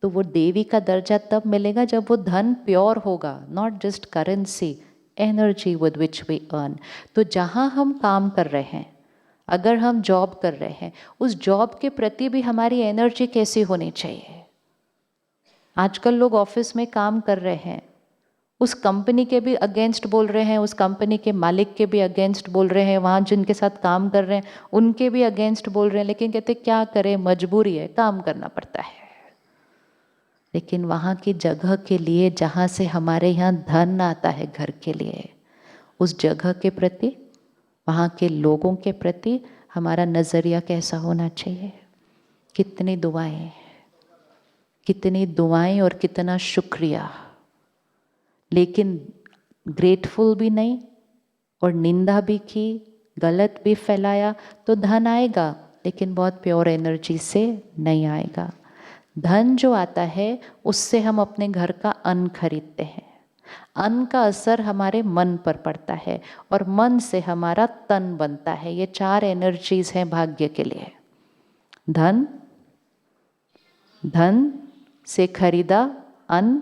तो वो देवी का दर्जा तब मिलेगा जब वो धन प्योर होगा, not just currency, energy with which we earn. तो जहाँ हम काम कर रहे हैं, अगर हम जॉब कर रहे हैं, उस जॉब के प्रति भी हमारी एनर्जी कैसी होनी चाहिए? आजकल लोग ऑफिस में काम कर रहे हैं, उस कंपनी के भी अगेंस्ट बोल रहे हैं, उस कंपनी के मालिक के भी अगेंस्ट बोल रहे हैं, वहाँ जिनके साथ काम कर रहे हैं उनके भी अगेंस्ट बोल रहे हैं, लेकिन कहते क्या करें, मजबूरी है, काम करना पड़ता है। लेकिन वहाँ की जगह के लिए, जहाँ से हमारे यहाँ धन आता है घर के लिए, उस जगह के प्रति, वहाँ के लोगों के प्रति हमारा नज़रिया कैसा होना चाहिए? कितनी दुआएं और कितना शुक्रिया। लेकिन ग्रेटफुल भी नहीं और निंदा भी की, गलत भी फैलाया, तो धन आएगा लेकिन बहुत प्योर एनर्जी से नहीं आएगा। धन जो आता है उससे हम अपने घर का अन्न खरीदते हैं। अन्न का असर हमारे मन पर पड़ता है और मन से हमारा तन बनता है। ये 4 एनर्जीज हैं भाग्य के लिए। धन से खरीदा अन्न,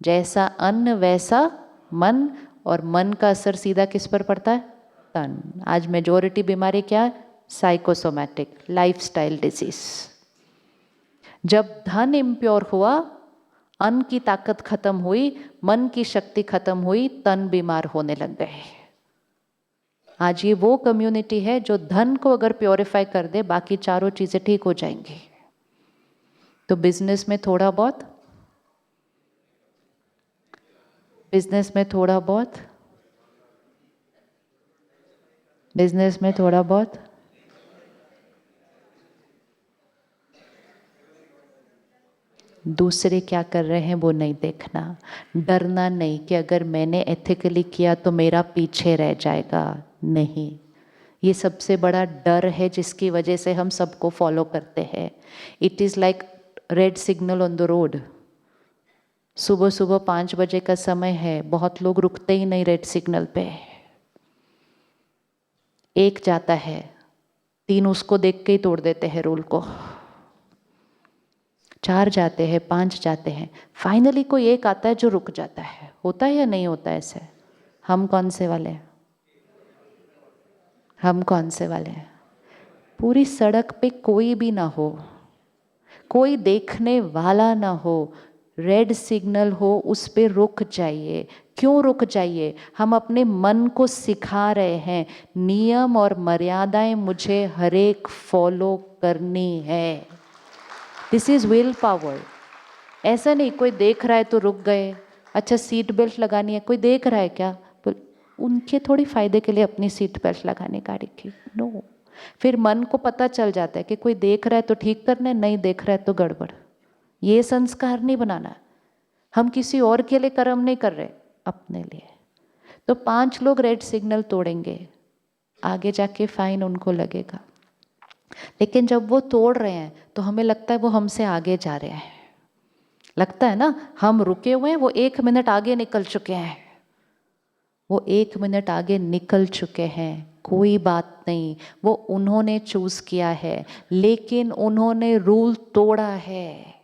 जैसा अन्न वैसा मन, और मन का असर सीधा किस पर पड़ता है? तन। आज मेजॉरिटी बीमारी क्या है? Psychosomatic, lifestyle disease. जब धन इम्प्योर हुआ, अन्न की ताकत खत्म हुई, मन की शक्ति खत्म हुई, तन बीमार होने लग गए। आज ये वो कम्युनिटी है जो धन को अगर प्योरीफाई कर दे, बाकी चारों चीजें ठीक हो जाएंगी। तो बिजनेस में थोड़ा बहुत, बिजनेस में थोड़ा बहुत दूसरे क्या कर रहे हैं वो नहीं देखना। डरना नहीं कि अगर मैंने एथिकली किया तो मेरा पीछे रह जाएगा। नहीं, ये सबसे बड़ा डर है जिसकी वजह से हम सबको फॉलो करते हैं। It is like red signal on the road. सुबह सुबह 5 बजे का समय है, बहुत लोग रुकते ही नहीं रेड सिग्नल पे। 1 जाता है, 3 उसको देख के ही तोड़ देते हैं रूल को। 4 जाते हैं, 5 जाते हैं, फाइनली कोई एक आता है जो रुक जाता है। होता है या नहीं होता ऐसे? हम कौन से वाले हैं? हम कौन से वाले हैं? पूरी सड़क पे कोई भी ना हो, कोई देखने वाला ना हो, रेड सिग्नल हो, उस पे रुक जाइए। क्यों रुक जाइए? हम अपने मन को सिखा रहे हैं, नियम और मर्यादाएं मुझे हर एक फॉलो करनी है। This is will power. ऐसा नहीं कोई देख रहा है तो रुक गए, अच्छा सीट बेल्ट लगानी है, कोई देख रहा है क्या? तो उनके थोड़ी फायदे के लिए अपनी सीट बेल्ट लगाने गाड़ी की, नो। फिर मन को पता चल जाता है कि कोई देख रहा है तो ठीक करना है, नहीं देख रहा है तो गड़बड़। ये संस्कार नहीं बनाना। हम किसी और के लिए कर्म नहीं कर रहे, अपने लिए। तो 5 लोग रेड सिग्नल तोड़ेंगे, आगे जाके फाइन उनको लगेगा। लेकिन जब वो तोड़ रहे हैं तो हमें लगता है वो हमसे आगे जा रहे हैं। लगता है ना, हम रुके हुए हैं, वो 1 मिनट आगे निकल चुके हैं। वो 1 मिनट आगे निकल चुके हैं, कोई बात नहीं, वो उन्होंने चूज किया है, लेकिन उन्होंने रूल तोड़ा है,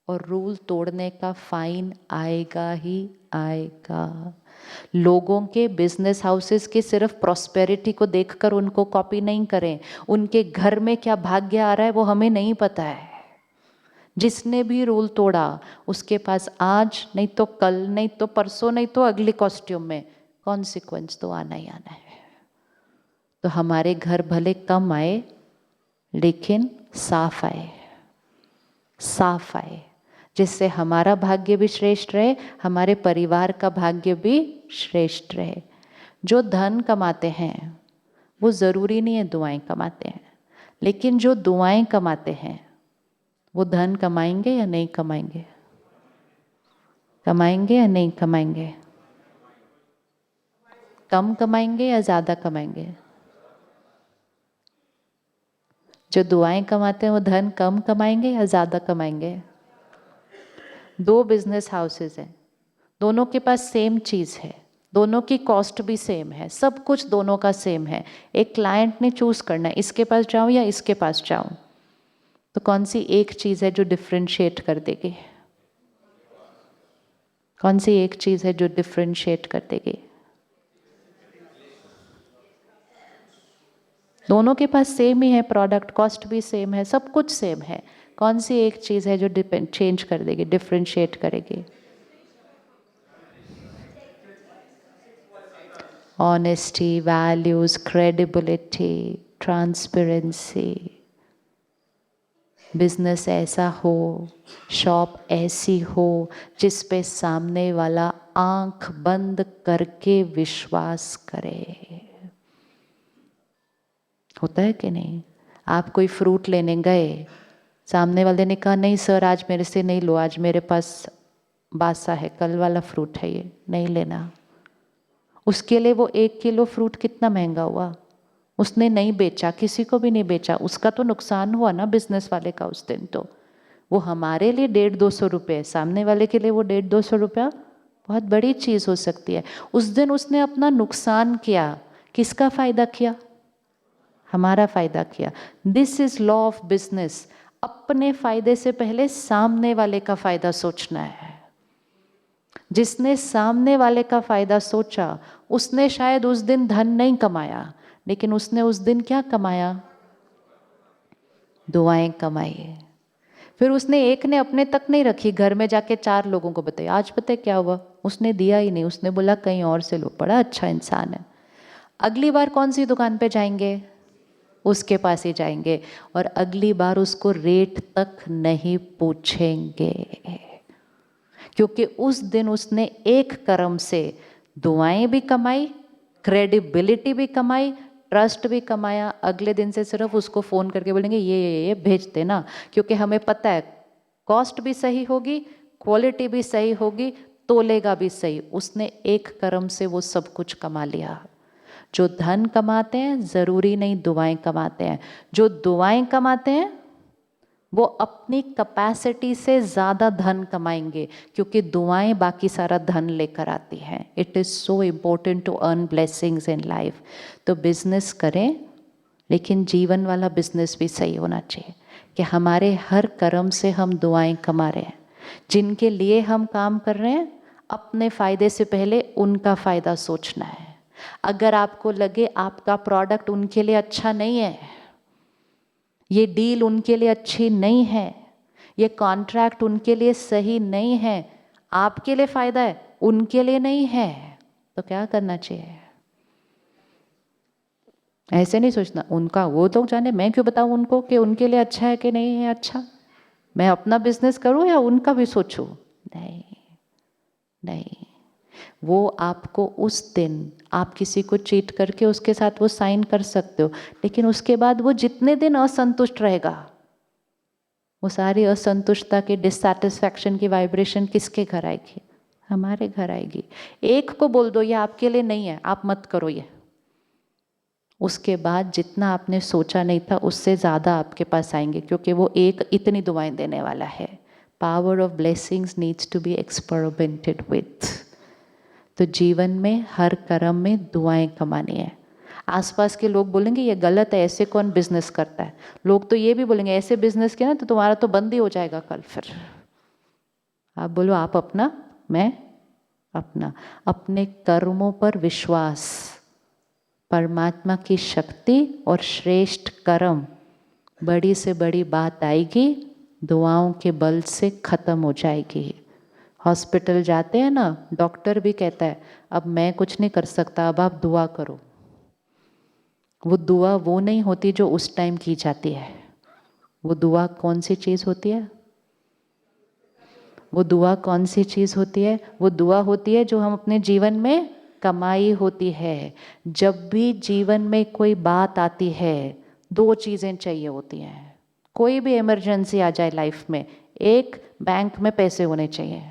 और रूल तोड़ने का फाइन आएगा ही आएगा। लोगों के बिजनेस हाउसेस के सिर्फ प्रॉस्पेरिटी को देखकर उनको कॉपी नहीं करें, उनके घर में क्या भाग्य आ रहा है वो हमें नहीं पता है। जिसने भी रूल तोड़ा उसके पास आज नहीं तो कल, नहीं तो परसों, नहीं तो अगले कॉस्ट्यूम में कॉन्सिक्वेंस तो आना ही आना है। तो हमारे घर भले कम आए लेकिन साफ आए, साफ आए, जिससे हमारा भाग्य भी श्रेष्ठ रहे, हमारे परिवार का भाग्य भी श्रेष्ठ रहे। जो धन कमाते हैं वो ज़रूरी नहीं है दुआएं कमाते हैं, लेकिन जो दुआएं कमाते हैं वो धन कमाएंगे या नहीं कमाएंगे? कमाएंगे या नहीं कमाएंगे? कम कमाएंगे या ज़्यादा कमाएंगे? जो दुआएं कमाते हैं वो धन कम कमाएंगे या ज़्यादा कमाएंगे? 2 बिजनेस हाउसेस हैं, दोनों के पास सेम चीज़ है, दोनों की कॉस्ट भी सेम है, सब कुछ दोनों का सेम है। एक क्लाइंट ने चूज करना है इसके पास जाऊं या इसके पास जाऊं, तो कौन सी एक चीज़ है जो डिफ्रेंशिएट कर देगी? कौन सी एक चीज़ है जो डिफ्रेंशिएट कर देगी? दोनों के पास सेम ही है प्रोडक्ट, कॉस्ट भी सेम है, सब कुछ सेम है, कौन सी एक चीज़ है जो चेंज कर देगी, डिफ्रेंशिएट करेगी? Honesty, values, credibility, transparency. Business ऐसा हो, शॉप ऐसी हो जिस पे सामने वाला आंख बंद करके विश्वास करे। होता है कि नहीं? आप कोई फ्रूट लेने गए, सामने वाले ने कहा नहीं सर आज मेरे से नहीं लो, आज मेरे पास बासा है, कल वाला फ्रूट है, ये नहीं लेना। उसके लिए वो 1 किलो फ्रूट कितना महंगा हुआ, उसने नहीं बेचा, किसी को भी नहीं बेचा, उसका तो नुकसान हुआ ना बिजनेस वाले का उस दिन। तो वो हमारे लिए 150-200 रुपये, सामने वाले के लिए वो 150-200 रुपया बहुत बड़ी चीज़ हो सकती है। उस दिन उसने अपना नुकसान किया, किसका फ़ायदा किया? हमारा फ़ायदा किया। This is law of business. अपने फ़ायदे से पहले सामने वाले का फ़ायदा सोचना है। जिसने सामने वाले का फ़ायदा सोचा उसने शायद उस दिन धन नहीं कमाया, लेकिन उसने उस दिन क्या कमाया? दुआएं कमाई। फिर उसने एक ने अपने तक नहीं रखी, घर में जाके 4 लोगों को बताई। आज पता है क्या हुआ? उसने दिया ही नहीं, उसने बोला कहीं और से लो, बड़ा अच्छा इंसान है। अगली बार कौन सी दुकान पे जाएंगे? उसके पास ही जाएंगे, और अगली बार उसको रेट तक नहीं पूछेंगे, क्योंकि उस दिन उसने एक कर्म से दुआएं भी कमाई, क्रेडिबिलिटी भी कमाई, ट्रस्ट भी कमाया। अगले दिन से सिर्फ उसको फ़ोन करके बोलेंगे ये भेज देना, क्योंकि हमें पता है कॉस्ट भी सही होगी, क्वालिटी भी सही होगी, तोलेगा भी सही। उसने एक कर्म से वो सब कुछ कमा लिया। जो धन कमाते हैं ज़रूरी नहीं दुआएं कमाते हैं, जो दुआएं कमाते हैं वो अपनी कैपेसिटी से ज़्यादा धन कमाएंगे, क्योंकि दुआएं बाकी सारा धन लेकर आती हैं। It is so important to earn blessings in life. तो बिजनेस करें, लेकिन जीवन वाला बिजनेस भी सही होना चाहिए कि हमारे हर कर्म से हम दुआएं कमा रहे हैं। जिनके लिए हम काम कर रहे हैं अपने फ़ायदे से पहले उनका फ़ायदा सोचना है। अगर आपको लगे आपका प्रोडक्ट उनके लिए अच्छा नहीं है, ये डील उनके लिए अच्छी नहीं है, ये कॉन्ट्रैक्ट उनके लिए सही नहीं है, आपके लिए फ़ायदा है, उनके लिए नहीं है तो क्या करना चाहिए? ऐसे नहीं सोचना उनका वो लोग जाने, मैं क्यों बताऊं उनको कि उनके लिए अच्छा है कि नहीं है अच्छा। मैं अपना बिजनेस करूं या उनका भी सोचूं? नहीं नहीं। वो आपको उस दिन आप किसी को चीट करके उसके साथ वो साइन कर सकते हो, लेकिन उसके बाद वो जितने दिन असंतुष्ट रहेगा, वो सारी असंतुष्टता की, डिससैटिस्फैक्शन की वाइब्रेशन किसके घर आएगी? हमारे घर आएगी। एक को बोल दो ये आपके लिए नहीं है, आप मत करो ये, उसके बाद जितना आपने सोचा नहीं था उससे ज़्यादा आपके पास आएंगे, क्योंकि वो एक इतनी दुआएं देने वाला है। Power of blessings needs to be experimented with. तो जीवन में हर कर्म में दुआएं कमानी है। आसपास के लोग बोलेंगे ये गलत है, ऐसे कौन बिजनेस करता है। लोग तो ये भी बोलेंगे ऐसे बिजनेस किया ना तो तुम्हारा तो बंद ही हो जाएगा कल। फिर आप बोलो आप अपना, मैं अपना। अपने कर्मों पर विश्वास, परमात्मा की शक्ति और श्रेष्ठ कर्म, बड़ी से बड़ी बात आएगी, दुआओं के बल से खत्म हो जाएगी। हॉस्पिटल जाते हैं ना, डॉक्टर भी कहता है अब मैं कुछ नहीं कर सकता, अब आप दुआ करो। वो दुआ वो नहीं होती जो उस टाइम की जाती है। वो दुआ कौन सी चीज़ होती है? वो दुआ कौन सी चीज़ होती है? वो दुआ होती है जो हम अपने जीवन में कमाई होती है। जब भी जीवन में कोई बात आती है, दो चीज़ें चाहिए होती हैं। कोई भी इमरजेंसी आ जाए लाइफ में, एक बैंक में पैसे होने चाहिए,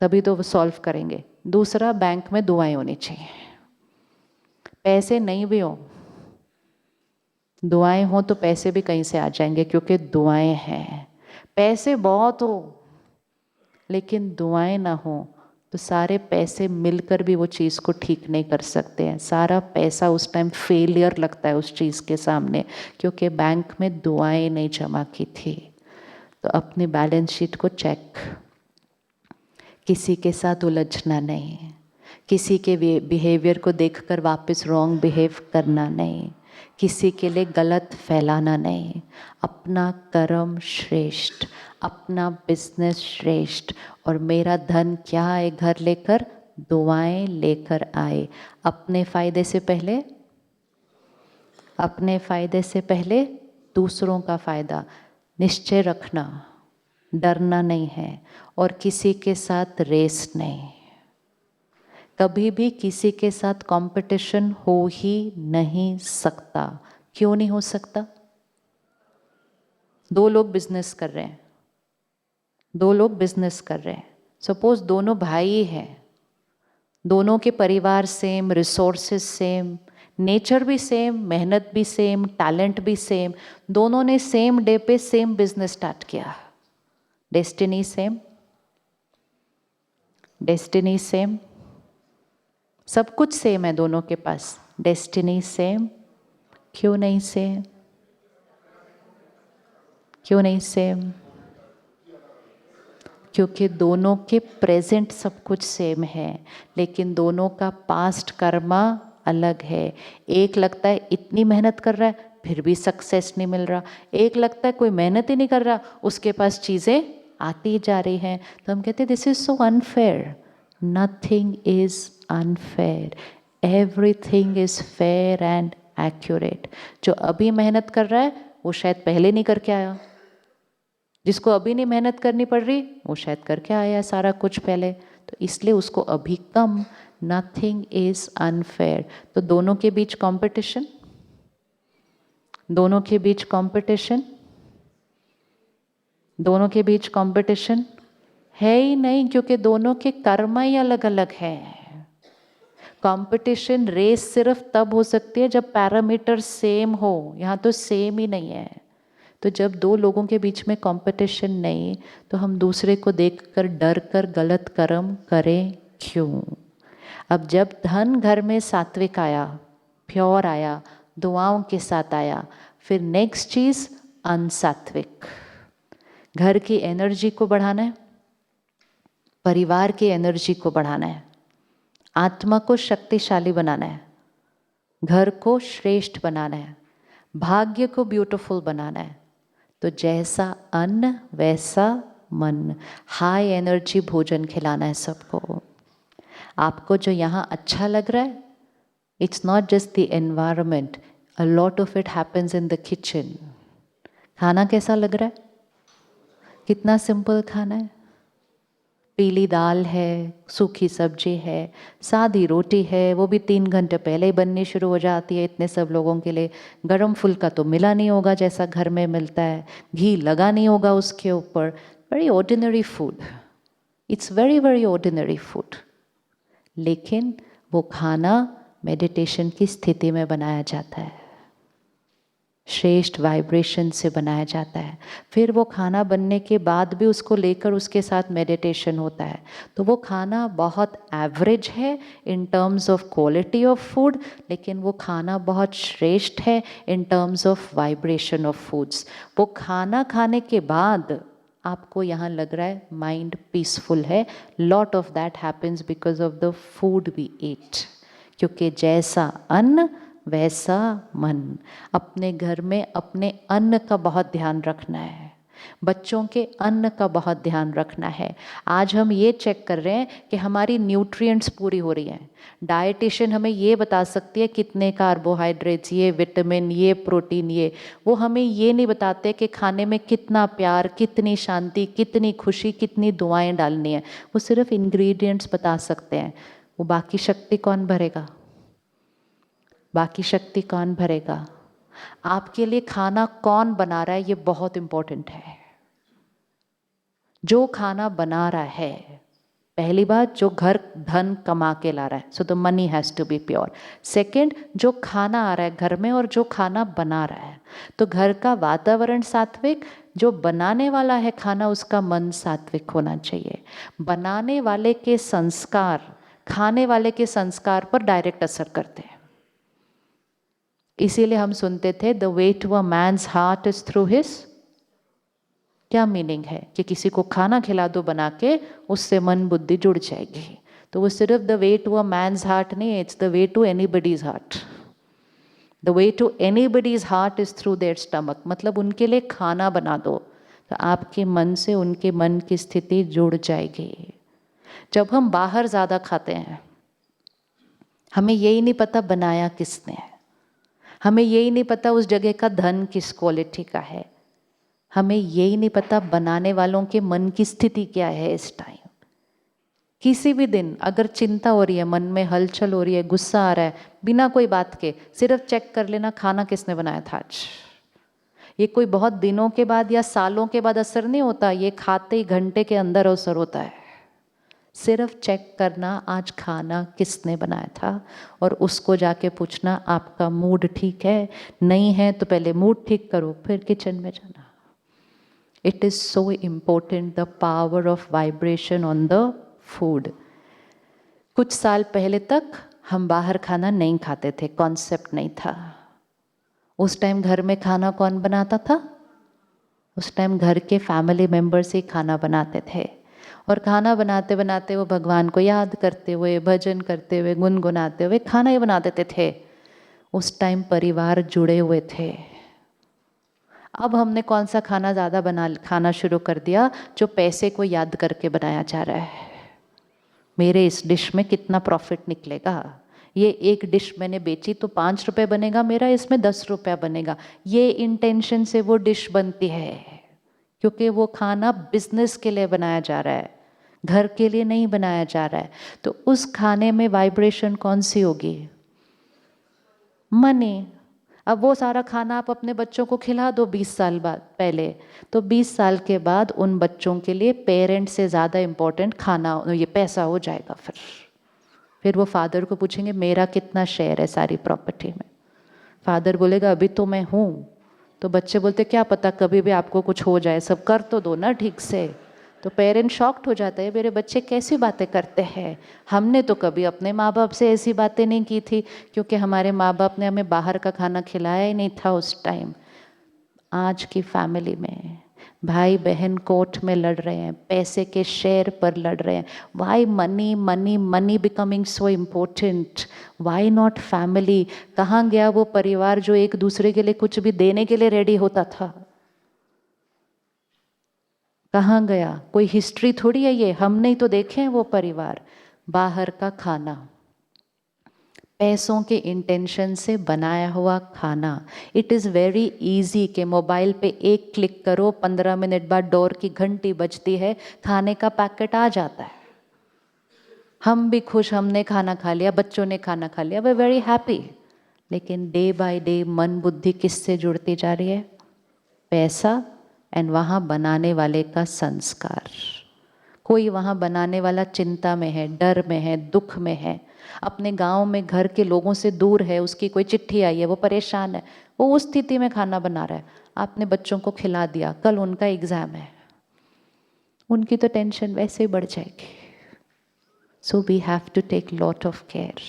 तभी तो वो सॉल्व करेंगे। दूसरा बैंक में दुआएं होनी चाहिए। पैसे नहीं भी हो, दुआएं हो तो पैसे भी कहीं से आ जाएंगे, क्योंकि दुआएं हैं। पैसे बहुत हो लेकिन दुआएं ना हो तो सारे पैसे मिलकर भी वो चीज़ को ठीक नहीं कर सकते हैं। सारा पैसा उस टाइम फेलियर लगता है उस चीज़ के सामने, क्योंकि बैंक में दुआएं नहीं जमा की थी। तो अपनी बैलेंस शीट को चेक, किसी के साथ उलझना नहीं, किसी के बिहेवियर को देखकर वापस रॉन्ग बिहेव करना नहीं, किसी के लिए गलत फैलाना नहीं। अपना कर्म श्रेष्ठ, अपना बिजनेस श्रेष्ठ, और मेरा धन क्या आए घर लेकर? दुआएं लेकर आए। अपने फायदे से पहले, अपने फायदे से पहले दूसरों का फायदा निश्चय रखना, डरना नहीं है, और किसी के साथ रेस नहीं। कभी भी किसी के साथ कंपटीशन हो ही नहीं सकता। क्यों नहीं हो सकता? दो लोग बिजनेस कर रहे हैं, दो लोग बिजनेस कर रहे हैं, सपोज दोनों भाई हैं, दोनों के परिवार सेम, रिसोर्सेज सेम, नेचर भी सेम, मेहनत भी सेम, टैलेंट भी सेम, दोनों ने सेम डे पे सेम बिजनेस स्टार्ट किया। डेस्टिनी सेम, डेस्टिनी सेम, सब कुछ सेम है दोनों के पास, डेस्टिनी सेम। क्यों नहीं सेम? क्यों नहीं सेम? क्योंकि दोनों के प्रेजेंट सब कुछ सेम है, लेकिन दोनों का पास्ट कर्मा अलग है। एक लगता है इतनी मेहनत कर रहा है फिर भी सक्सेस नहीं मिल रहा, एक लगता है कोई मेहनत ही नहीं कर रहा, उसके पास चीज़ें आती जा रही हैं। तो हम कहते हैं this is so unfair. Nothing is unfair, everything is fair and accurate. जो अभी मेहनत कर रहा है वो शायद पहले नहीं करके आया, जिसको अभी नहीं मेहनत करनी पड़ रही वो शायद करके आया सारा कुछ पहले, तो इसलिए उसको अभी कम। Nothing is unfair. तो दोनों के बीच कंपटीशन, दोनों के बीच कंपटीशन, दोनों के बीच कंपटीशन है ही नहीं, क्योंकि दोनों के कर्म ही अलग अलग है। कंपटीशन, रेस सिर्फ तब हो सकती है जब पैरामीटर सेम हो, यहाँ तो सेम ही नहीं है। तो जब दो लोगों के बीच में कंपटीशन नहीं, तो हम दूसरे को देखकर डर कर गलत कर्म करें क्यों? अब जब धन घर में सात्विक आया, प्योर आया, दुआओं के साथ आया, फिर नेक्स्ट चीज़ अनसात्विक। घर की एनर्जी को बढ़ाना है, परिवार की एनर्जी को बढ़ाना है, आत्मा को शक्तिशाली बनाना है, घर को श्रेष्ठ बनाना है, भाग्य को ब्यूटीफुल बनाना है। तो जैसा अन्न वैसा मन, हाई एनर्जी भोजन खिलाना है सबको। आपको जो यहाँ अच्छा लग रहा है, it's not just the environment, a lot of it happens in the kitchen. खाना कैसा लग रहा है? कितना सिंपल खाना है, पीली दाल है, सूखी सब्जी है, सादी रोटी है, वो भी 3 घंटे पहले ही बननी शुरू हो जाती है इतने सब लोगों के लिए। गरम फुल्का तो मिला नहीं होगा जैसा घर में मिलता है, घी लगा नहीं होगा उसके ऊपर। Very ordinary food, it's very very ordinary food. लेकिन वो खाना मेडिटेशन की स्थिति में बनाया जाता है, श्रेष्ठ वाइब्रेशन से बनाया जाता है। फिर वो खाना बनने के बाद भी उसको लेकर उसके साथ मेडिटेशन होता है। तो वो खाना बहुत एवरेज है in terms of quality of food, लेकिन वो खाना बहुत श्रेष्ठ है in terms of vibration of foods. वो खाना खाने के बाद आपको यहाँ लग रहा है माइंड पीसफुल है, lot of that happens because of the food we eat. क्योंकि जैसा अन्न वैसा मन। अपने घर में अपने अन्न का बहुत ध्यान रखना है, बच्चों के अन्न का बहुत ध्यान रखना है। आज हम ये चेक कर रहे हैं कि हमारी न्यूट्रिएंट्स पूरी हो रही हैं। डाइटिशियन हमें ये बता सकती है कितने कार्बोहाइड्रेट्स, ये विटामिन, ये प्रोटीन, ये वो हमें ये नहीं बताते कि खाने में कितना प्यार, कितनी शांति, कितनी खुशी, कितनी दुआएं डालनी है। वो सिर्फ इंग्रेडिएंट्स बता सकते हैं। वो बाकी शक्ति कौन भरेगा? बाकी शक्ति कौन भरेगा? आपके लिए खाना कौन बना रहा है, ये बहुत इंपॉर्टेंट है। जो खाना बना रहा है, पहली बात, जो घर धन कमा के ला रहा है, so the money has to be pure. Second, जो खाना आ रहा है घर में और जो खाना बना रहा है, तो घर का वातावरण सात्विक, जो बनाने वाला है खाना उसका मन सात्विक होना चाहिए। बनाने वाले के संस्कार खाने वाले के संस्कार पर डायरेक्ट असर करते हैं। इसीलिए हम सुनते थे the way to a man's heart is through his. क्या मीनिंग है कि किसी को खाना खिला दो बना के, उससे मन बुद्धि जुड़ जाएगी। तो वो सिर्फ the way to a man's heart नहीं, it's the way to anybody's heart. The way to anybody's heart is through their stomach. मतलब उनके लिए खाना बना दो तो आपके मन से उनके मन की स्थिति जुड़ जाएगी। जब हम बाहर ज़्यादा खाते हैं, हमें यही नहीं पता बनाया किसने है, हमें यही नहीं पता उस जगह का धन किस क्वालिटी का है, हमें यही नहीं पता बनाने वालों के मन की स्थिति क्या है इस टाइम। किसी भी दिन अगर चिंता हो रही है, मन में हलचल हो रही है, गुस्सा आ रहा है, बिना कोई बात के सिर्फ चेक कर लेना खाना किसने बनाया था आज। ये कोई बहुत दिनों के बाद या सालों के बाद असर नहीं होता, ये खाते ही घंटे के अंदर असर होता है। सिर्फ चेक करना आज खाना किसने बनाया था, और उसको जाके पूछना आपका मूड ठीक है, नहीं है तो पहले मूड ठीक करो फिर किचन में जाना। It is so important the power of vibration on the food. कुछ साल पहले तक हम बाहर खाना नहीं खाते थे, कॉन्सेप्ट नहीं था। उस टाइम घर में खाना कौन बनाता था? उस टाइम घर के फैमिली मेम्बर्स ही खाना बनाते थे, और खाना बनाते बनाते वो भगवान को याद करते हुए, भजन करते हुए, गुनगुनाते हुए खाना ही बना देते थे। उस टाइम परिवार जुड़े हुए थे। अब हमने कौन सा खाना ज़्यादा खाना शुरू कर दिया जो पैसे को याद करके बनाया जा रहा है। मेरे इस डिश में कितना प्रॉफिट निकलेगा, ये एक डिश मैंने बेची तो 5 रुपये बनेगा मेरा, इसमें 10 रुपया बनेगा। ये इंटेंशन से वो डिश बनती है, क्योंकि वो खाना बिजनेस के लिए बनाया जा रहा है, घर के लिए नहीं बनाया जा रहा है। तो उस खाने में वाइब्रेशन कौन सी होगी? मनी। अब वो सारा खाना आप अपने बच्चों को खिला दो 20 साल बाद पहले, तो 20 साल के बाद उन बच्चों के लिए पेरेंट्स से ज़्यादा इम्पोर्टेंट खाना, ये पैसा हो जाएगा। फिर वो फादर को पूछेंगे मेरा कितना शेयर है सारी प्रॉपर्टी में। फादर बोलेगा अभी तो मैं हूँ। तो बच्चे बोलते क्या पता कभी भी आपको कुछ हो जाए, सब कर तो दो ना ठीक से। तो पेरेंट शॉक्ड हो जाते हैं, मेरे बच्चे कैसी बातें करते हैं, हमने तो कभी अपने माँ बाप से ऐसी बातें नहीं की थी, क्योंकि हमारे माँ बाप ने हमें बाहर का खाना खिलाया ही नहीं था उस टाइम। आज की फैमिली में भाई बहन कोर्ट में लड़ रहे हैं, पैसे के शेयर पर लड़ रहे हैं। Why money money money becoming so important, why not family? कहाँ गया वो परिवार जो एक दूसरे के लिए कुछ भी देने के लिए रेडी होता था? कहाँ गया? कोई हिस्ट्री थोड़ी है ये, हमने ही तो देखे हैं वो परिवार। बाहर का खाना, पैसों के इंटेंशन से बनाया हुआ खाना। इट इज़ वेरी इजी कि मोबाइल पे एक क्लिक करो, 15 मिनट बाद डोर की घंटी बजती है, खाने का पैकेट आ जाता है। हम भी खुश, हमने खाना खा लिया, बच्चों ने खाना खा लिया, वे वेरी हैप्पी। लेकिन डे बाय डे मन बुद्धि किससे जुड़ती जा रही है? पैसा एंड वहाँ बनाने वाले का संस्कार। कोई वहाँ बनाने वाला चिंता में है, डर में है, दुख में है, अपने गांव में घर के लोगों से दूर है, उसकी कोई चिट्ठी आई है, वो परेशान है, वो उस स्थिति में खाना बना रहा है। आपने बच्चों को खिला दिया, कल उनका एग्जाम है, उनकी तो टेंशन वैसे ही बढ़ जाएगी। So we have to take lot of care.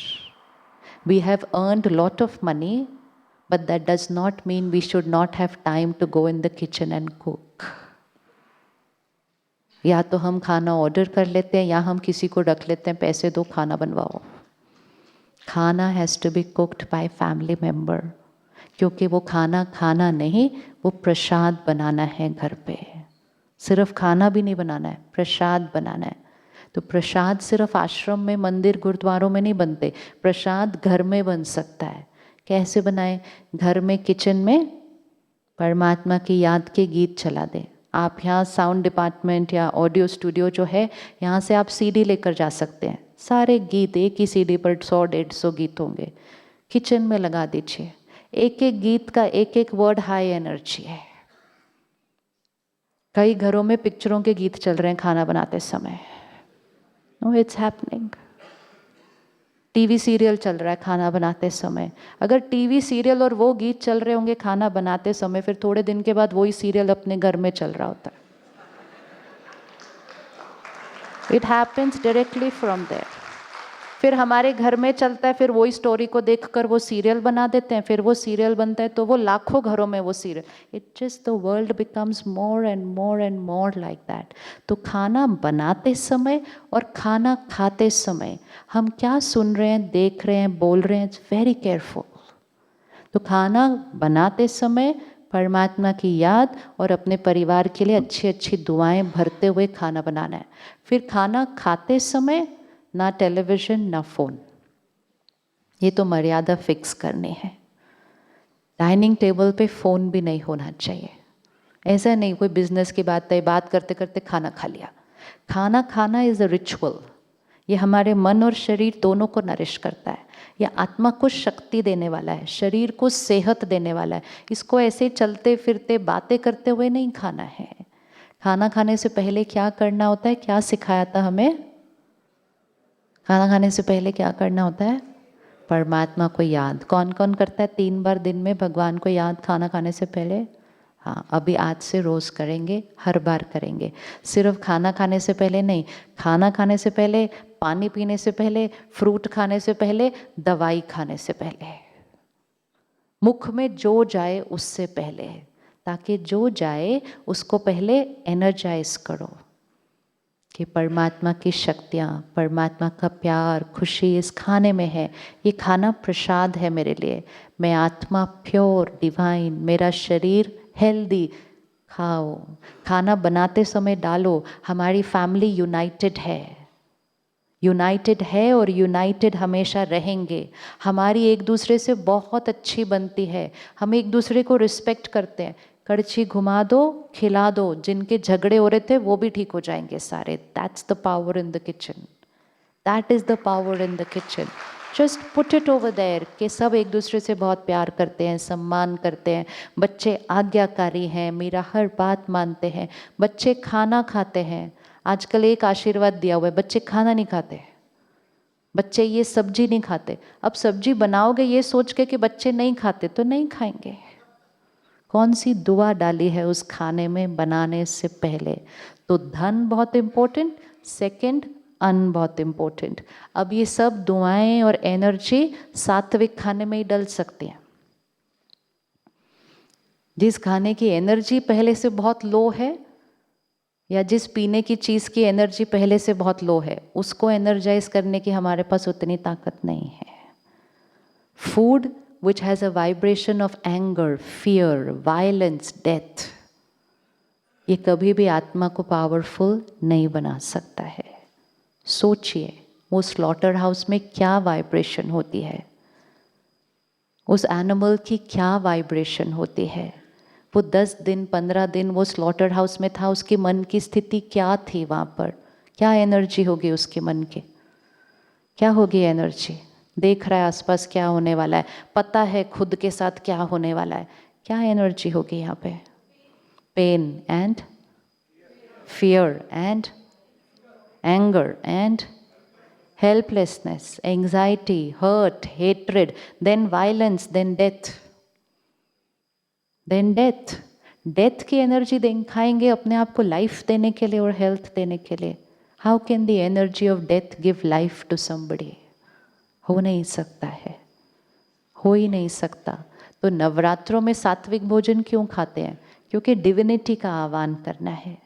We have earned lot of money, but that does not mean we should not have time to go in the kitchen and cook. या तो हम खाना order कर लेते हैं या हम किसी को रख लेते हैं, पैसे दो खाना बनवाओ। खाना has to be cooked by family member, क्योंकि वो खाना खाना नहीं, वो प्रसाद बनाना है घर पे। सिर्फ खाना भी नहीं बनाना है, प्रसाद बनाना है। तो प्रसाद सिर्फ आश्रम में, मंदिर, गुरुद्वारों में नहीं बनते, प्रसाद घर में बन सकता है। कैसे बनाएं? घर में किचन में परमात्मा की याद के गीत चला दें। आप यहाँ साउंड डिपार्टमेंट या ऑडियो स्टूडियो जो है, यहाँ से आप सीडी लेकर जा सकते हैं, सारे गीत एक ही सीडी पर 100-150 गीत होंगे, किचन में लगा दीजिए। एक एक गीत का एक एक वर्ड हाई एनर्जी है। कई घरों में पिक्चरों के गीत चल रहे हैं खाना बनाते समय। No, it's happening. TV serial चल रहा है खाना बनाते समय। अगर टीवी सीरियल और वो गीत चल रहे होंगे खाना बनाते समय, फिर थोड़े दिन के बाद वही सीरियल अपने घर में चल रहा होता है। It happens directly from there. फिर हमारे घर में चलता है, फिर वही स्टोरी को देखकर वो सीरियल बना देते हैं, फिर वो सीरियल बनता है तो वो लाखों घरों में वो serial. It just the world becomes more and more and more like that. तो खाना बनाते समय और खाना खाते समय हम क्या सुन रहे हैं, देख रहे हैं, बोल रहे हैं, इट्स वेरी केयरफुल। तो खाना बनाते समय परमात्मा की याद और अपने परिवार के लिए अच्छी अच्छी दुआएं भरते हुए खाना बनाना है। फिर खाना खाते समय ना टेलीविज़न ना फ़ोन, ये तो मर्यादा फिक्स करनी है। डाइनिंग टेबल पे फ़ोन भी नहीं होना चाहिए। ऐसा नहीं कोई बिजनेस की बात है, बात करते करते खाना खा लिया। खाना खाना इज़ अ रिचुअल। ये हमारे मन और शरीर दोनों को नरिश करता है। यह आत्मा को शक्ति देने वाला है, शरीर को सेहत देने वाला है। इसको ऐसे चलते फिरते बातें करते हुए नहीं खाना है। खाना खाने से पहले क्या करना होता है? क्या सिखाया था हमें? खाना खाने से पहले क्या करना होता है? परमात्मा को याद। कौन कौन करता है 3 बार दिन में भगवान को याद खाना खाने से पहले? हाँ, अभी आज से रोज़ करेंगे, हर बार करेंगे। सिर्फ खाना खाने से पहले नहीं, खाना खाने से पहले, पानी पीने से पहले, फ्रूट खाने से पहले, दवाई खाने से पहले, मुख में जो जाए उससे पहले, ताकि जो जाए उसको पहले एनर्जाइज करो कि परमात्मा की शक्तियाँ, परमात्मा का प्यार, खुशी इस खाने में है। ये खाना प्रसाद है मेरे लिए। मैं आत्मा प्योर, डिवाइन, मेरा शरीर हेल्दी। खाओ, खाना बनाते समय डालो। हमारी फैमिली यूनाइटेड है, यूनाइटेड है और यूनाइटेड हमेशा रहेंगे। हमारी एक दूसरे से बहुत अच्छी बनती है। हम एक दूसरे को रिस्पेक्ट करते हैं। कड़छी घुमा दो, खिला दो, जिनके झगड़े हो रहे थे वो भी ठीक हो जाएंगे सारे। That's the power in the kitchen. That is the power in the kitchen. Just put it over there कि सब एक दूसरे से बहुत प्यार करते हैं, सम्मान करते हैं। बच्चे आज्ञाकारी हैं, मेरा हर बात मानते हैं। बच्चे खाना खाते हैं। आजकल एक आशीर्वाद दिया हुआ है, बच्चे खाना नहीं खाते। बच्चे ये सब्जी नहीं खाते। अब सब्जी बनाओगे ये सोच के कि बच्चे नहीं खाते तो नहीं खाएंगे। कौन सी दुआ डाली है उस खाने में बनाने से पहले? तो धन बहुत इम्पोर्टेंट, सेकंड अन्न बहुत इम्पोर्टेंट। अब ये सब दुआएं और एनर्जी सात्विक खाने में ही डल सकती हैं। जिस खाने की एनर्जी पहले से बहुत लो है या जिस पीने की चीज़ की एनर्जी पहले से बहुत लो है, उसको एनर्जाइज करने की हमारे पास उतनी ताकत नहीं है। Food which has a vibration of anger, fear, violence, death, ये कभी भी आत्मा को पावरफुल नहीं बना सकता है। सोचिए वो स्लॉटर हाउस में क्या वाइब्रेशन होती है, उस एनिमल की क्या वाइब्रेशन होती है। वो 10 दिन 15 दिन वो स्लॉटर हाउस में था, उसके मन की स्थिति क्या थी वहाँ पर, क्या एनर्जी होगी उसके मन की, क्या होगी एनर्जी। देख रहा है आसपास क्या होने वाला है, पता है खुद के साथ क्या होने वाला है, क्या एनर्जी होगी यहाँ पे। Pain and fear and anger and helplessness, anxiety, hurt, hatred, then violence, then death. Then death. Death की एनर्जी दिखाएंगे अपने आप को लाइफ देने के लिए और हेल्थ देने के लिए। How can the energy of death give life to somebody? हो नहीं सकता है, हो ही नहीं सकता। तो नवरात्रों में सात्विक भोजन क्यों खाते हैं? क्योंकि डिविनिटी का आह्वान करना है।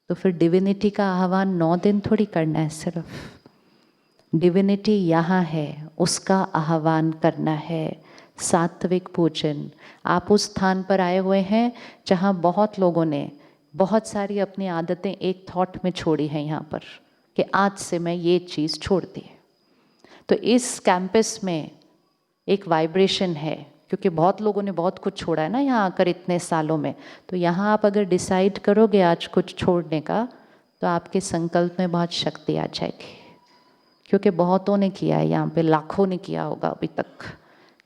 तो फिर डिविनिटी का आह्वान 9 दिन थोड़ी करना है, सिर्फ डिविनिटी यहाँ है, उसका आह्वान करना है। सात्विक भोजन। आप उस स्थान पर आए हुए हैं जहाँ बहुत लोगों ने बहुत सारी अपनी आदतें एक थॉट में छोड़ी हैं यहाँ पर कि आज से मैं ये चीज़ छोड़ दी। तो इस कैंपस में एक वाइब्रेशन है, क्योंकि बहुत लोगों ने बहुत कुछ छोड़ा है ना यहाँ आकर इतने सालों में। तो यहाँ आप अगर डिसाइड करोगे आज कुछ छोड़ने का, तो आपके संकल्प में बहुत शक्ति आ जाएगी। क्योंकि बहुतों ने किया है यहाँ पे, लाखों ने किया होगा अभी तक।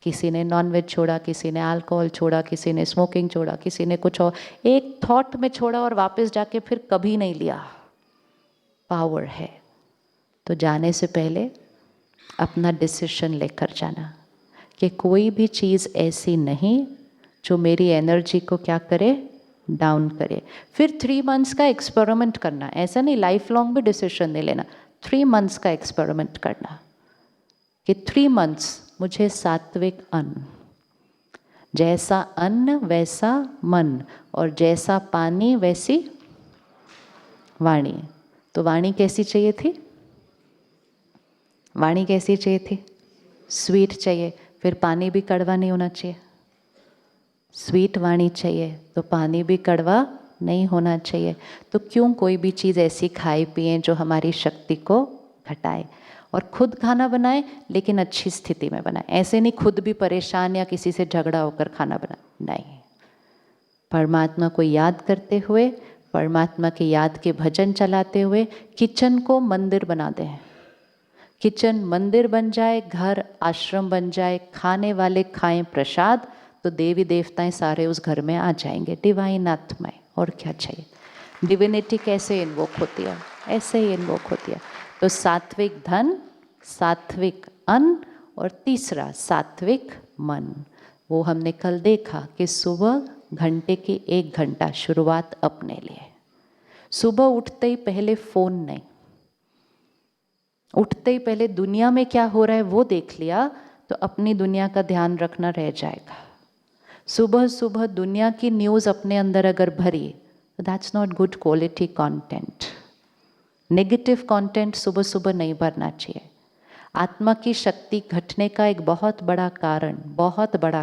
किसी ने नॉनवेज छोड़ा, किसी ने अल्कोहल छोड़ा, किसी ने स्मोकिंग छोड़ा, किसी ने कुछ और एक थॉट में छोड़ा और वापस जाके फिर कभी नहीं लिया। पावर है। तो जाने से पहले अपना डिसीजन लेकर जाना कि कोई भी चीज़ ऐसी नहीं जो मेरी एनर्जी को क्या करे, डाउन करे। फिर 3 मंथ्स का एक्सपेरिमेंट करना, ऐसा नहीं लाइफ लॉन्ग भी डिसीजन नहीं लेना। 3 मंथ्स का एक्सपेरिमेंट करना कि 3 मंथ्स मुझे सात्विक अन्न, जैसा अन्न वैसा मन, और जैसा पानी वैसी वाणी। तो वाणी कैसी चाहिए थी? वाणी कैसी चाहिए थी? स्वीट चाहिए। फिर पानी भी कड़वा नहीं होना चाहिए। स्वीट वाणी चाहिए तो पानी भी कड़वा नहीं होना चाहिए। तो क्यों कोई भी चीज़ ऐसी खाए पिए जो हमारी शक्ति को घटाए। और खुद खाना बनाए लेकिन अच्छी स्थिति में बनाए। ऐसे नहीं खुद भी परेशान या किसी से झगड़ा होकर खाना बनाए, नहीं। परमात्मा को याद करते हुए, परमात्मा की याद के भजन चलाते हुए किचन को मंदिर बना दें। किचन मंदिर बन जाए, घर आश्रम बन जाए, खाने वाले खाएं प्रसाद, तो देवी देवताएं सारे उस घर में आ जाएंगे, डिवाइन आत्माएं। और क्या चाहिए? डिविनिटी कैसे इन्वोक होती है? ऐसे ही इन्वोक होती है। तो सात्विक धन, सात्विक अन्न, और तीसरा सात्विक मन। वो हमने कल देखा कि सुबह घंटे की 1 घंटा शुरुआत अपने लिए। सुबह उठते ही पहले फ़ोन नहीं, उठते ही पहले दुनिया में क्या हो रहा है वो देख लिया, तो अपनी दुनिया का ध्यान रखना रह जाएगा। सुबह सुबह दुनिया की न्यूज़ अपने अंदर अगर भरी, that's not good quality content. Negative content सुबह सुबह नहीं भरना चाहिए। आत्मा की शक्ति घटने का एक बहुत बड़ा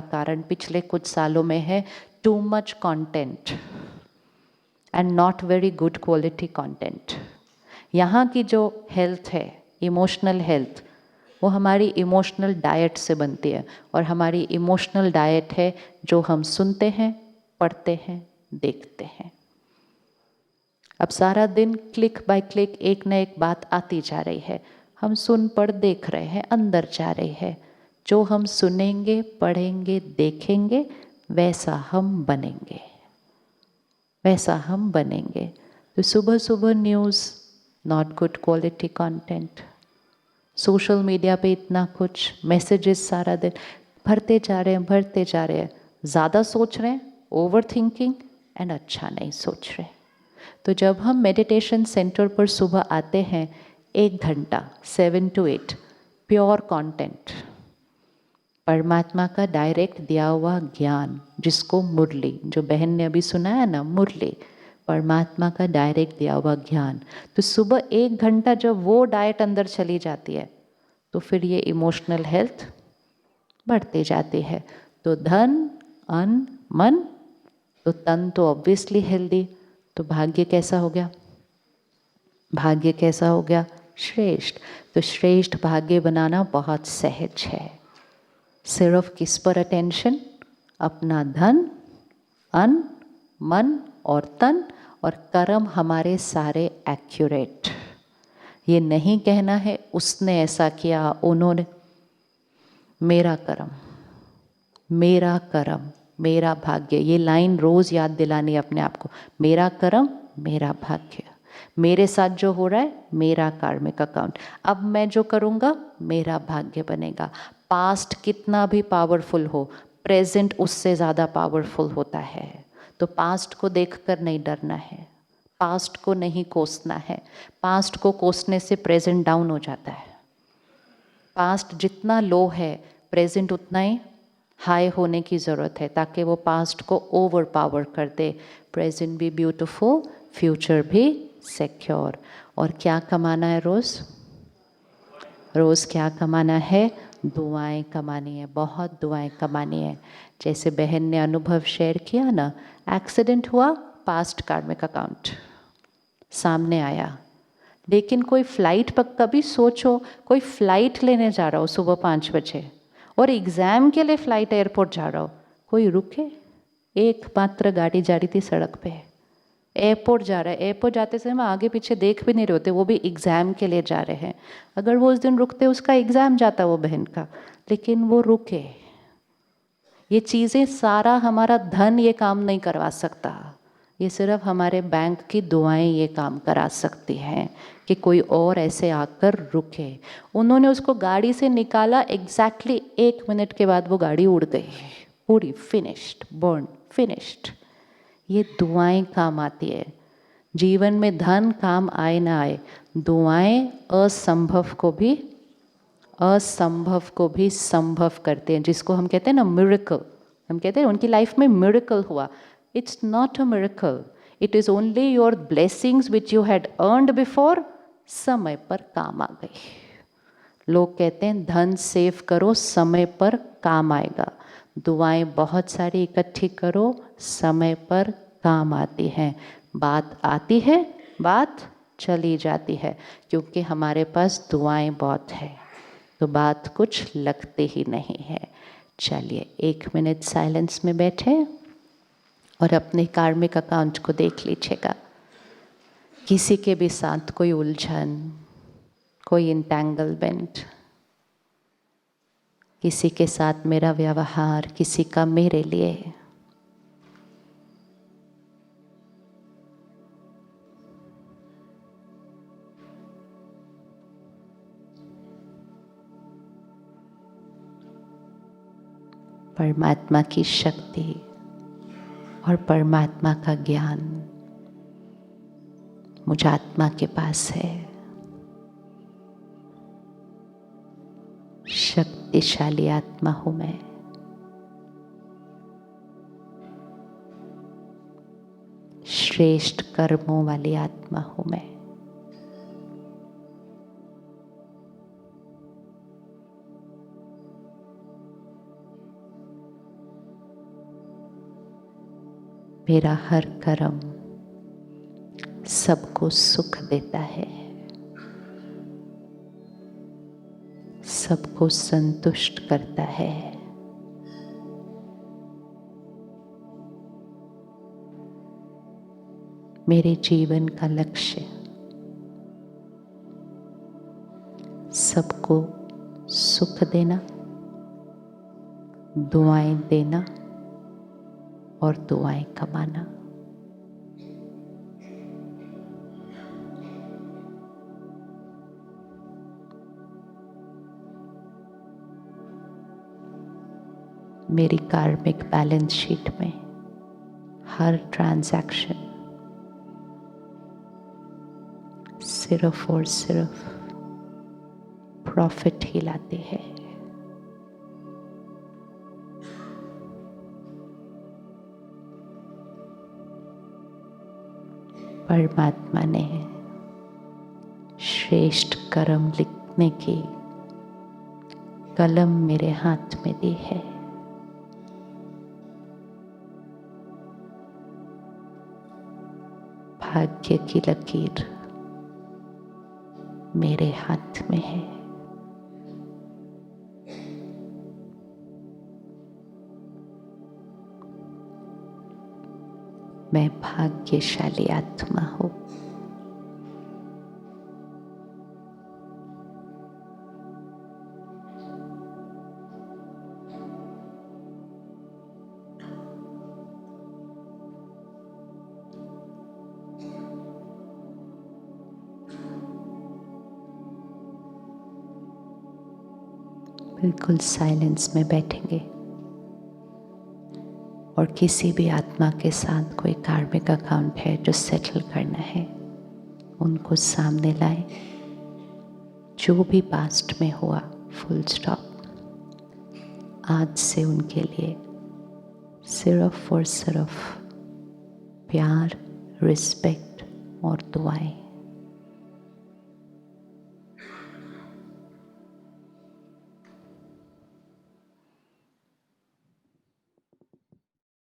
कारण पिछले कुछ सालों में है too much content and not very good quality content. यहाँ की जो हेल्थ है, इमोशनल हेल्थ, वो हमारी इमोशनल डाइट से बनती है। और हमारी इमोशनल डाइट है जो हम सुनते हैं, पढ़ते हैं, देखते हैं। अब सारा दिन क्लिक बाय क्लिक एक न एक बात आती जा रही है, हम सुन पढ़ देख रहे हैं, अंदर जा रही है। जो हम सुनेंगे, पढ़ेंगे, देखेंगे, वैसा हम बनेंगे, वैसा हम बनेंगे। तो सुबह सुबह news not good quality content, social media पे इतना कुछ मैसेजेस सारा दिन भरते जा रहे हैं। ज़्यादा सोच रहे हैं, ओवर थिंकिंग, एंड अच्छा नहीं सोच रहे। तो जब हम मेडिटेशन सेंटर पर सुबह आते हैं, 1 घंटा 7 to 8 प्योर कंटेंट, परमात्मा का डायरेक्ट दिया हुआ ज्ञान, जिसको मुरली, जो बहन ने अभी सुनाया ना, मुरली, परमात्मा का डायरेक्ट दिया हुआ ज्ञान। तो सुबह 1 घंटा जब वो डाइट अंदर चली जाती है, तो फिर ये इमोशनल हेल्थ बढ़ती जाती है। तो धन, अन्न, मन, तो तन तो ऑब्वियसली हेल्दी, तो भाग्य कैसा हो गया? भाग्य कैसा हो गया? श्रेष्ठ। तो श्रेष्ठ भाग्य बनाना बहुत सहज है। सिर्फ किस पर अटेंशन? अपना धन, अन्न, मन और तन और कर्म हमारे सारे एक्यूरेट। ये नहीं कहना है उसने ऐसा किया, उन्होंने। मेरा कर्म, मेरा कर्म, मेरा भाग्य, ये लाइन रोज याद दिलानी अपने आप को। मेरा कर्म, मेरा भाग्य, मेरे साथ जो हो रहा है मेरा कार्मिक अकाउंट। अब मैं जो करूँगा मेरा भाग्य बनेगा। पास्ट कितना भी पावरफुल हो, प्रेजेंट उससे ज़्यादा पावरफुल होता है। तो पास्ट को देखकर नहीं डरना है, पास्ट को नहीं कोसना है। पास्ट को कोसने से प्रेजेंट डाउन हो जाता है। पास्ट जितना लो है, प्रेजेंट उतना ही हाई होने की ज़रूरत है, ताकि वो पास्ट को ओवर पावर कर दे। प्रेजेंट भी ब्यूटीफुल, फ्यूचर भी सिक्योर। और क्या कमाना है रोज़? रोज़ क्या कमाना है? दुआएं कमानी है, बहुत दुआएं कमानी है। जैसे बहन ने अनुभव शेयर किया ना, एक्सीडेंट हुआ, पास्ट कार्मिक अकाउंट सामने आया। लेकिन कोई फ़्लाइट पर कभी सोचो, कोई फ़्लाइट लेने जा रहा हो सुबह 5 बजे और एग्ज़ाम के लिए फ़्लाइट एयरपोर्ट जा रहा हो, कोई रुके? एक मात्र गाड़ी जा रही थी सड़क पे, एयरपोर्ट जा रहा है। एयरपोर्ट जाते समय आगे पीछे देख भी नहीं रहे होते, वो भी एग्ज़ाम के लिए जा रहे हैं। अगर वो उस दिन रुकते, उसका एग्ज़ाम जाता वो बहन का, लेकिन वो रुके। ये चीज़ें, सारा हमारा धन ये काम नहीं करवा सकता। ये सिर्फ हमारे बैंक की दुआएं ये काम करा सकती हैं कि कोई और ऐसे आकर रुके। उन्होंने उसको गाड़ी से निकाला, एग्जैक्टली 1 मिनट के बाद वो गाड़ी उड़ गई, उड़ी, फिनिश्ड, बर्न, फिनिश्ड। ये दुआएं काम आती है। जीवन में धन काम आए ना आए, दुआएं असंभव को भी संभव करते हैं। जिसको हम कहते हैं ना मिरेकल, हम कहते हैं उनकी लाइफ में मिरेकल हुआ। It's not a miracle, it is only your blessings which you had earned before, समय पर काम आ गई। लोग कहते हैं धन सेव करो, समय पर काम आएगा। दुआएं बहुत सारी इकट्ठी करो, समय पर काम आती हैं। बात आती है, बात चली जाती है, क्योंकि हमारे पास दुआएं बहुत है, तो बात कुछ लगती ही नहीं है। चलिए 1 मिनट साइलेंस में बैठे और अपने कार्मिक अकाउंट को देख लीजिएगा। किसी के भी साथ कोई उलझन, कोई इंटेंगलमेंट, किसी के साथ मेरा व्यवहार, किसी का मेरे लिए। परमात्मा की शक्ति और परमात्मा का ज्ञान मुझ आत्मा के पास है। शक्तिशाली आत्मा हूं मैं। श्रेष्ठ कर्मों वाली आत्मा हूं मैं। मेरा हर कर्म सबको सुख देता है, सबको संतुष्ट करता है। मेरे जीवन का लक्ष्य सबको सुख देना, दुआएं देना और दुआएं कमाना। मेरी कार्मिक बैलेंस शीट में हर ट्रांजैक्शन सिर्फ और सिर्फ प्रॉफिट ही लाती है। परमात्मा ने श्रेष्ठ कर्म लिखने की कलम मेरे हाथ में दी है। भाग्य की लकीर मेरे हाथ में है। मैं भाग्यशाली आत्मा हूँ। बिल्कुल साइलेंस में बैठेंगे और किसी भी आत्मा के साथ कोई कार्मिक अकाउंट है जो सेटल करना है, उनको सामने लाएं। जो भी पास्ट में हुआ, फुल स्टॉप। आज से उनके लिए सिर्फ और सिर्फ प्यार, रिस्पेक्ट और दुआएं।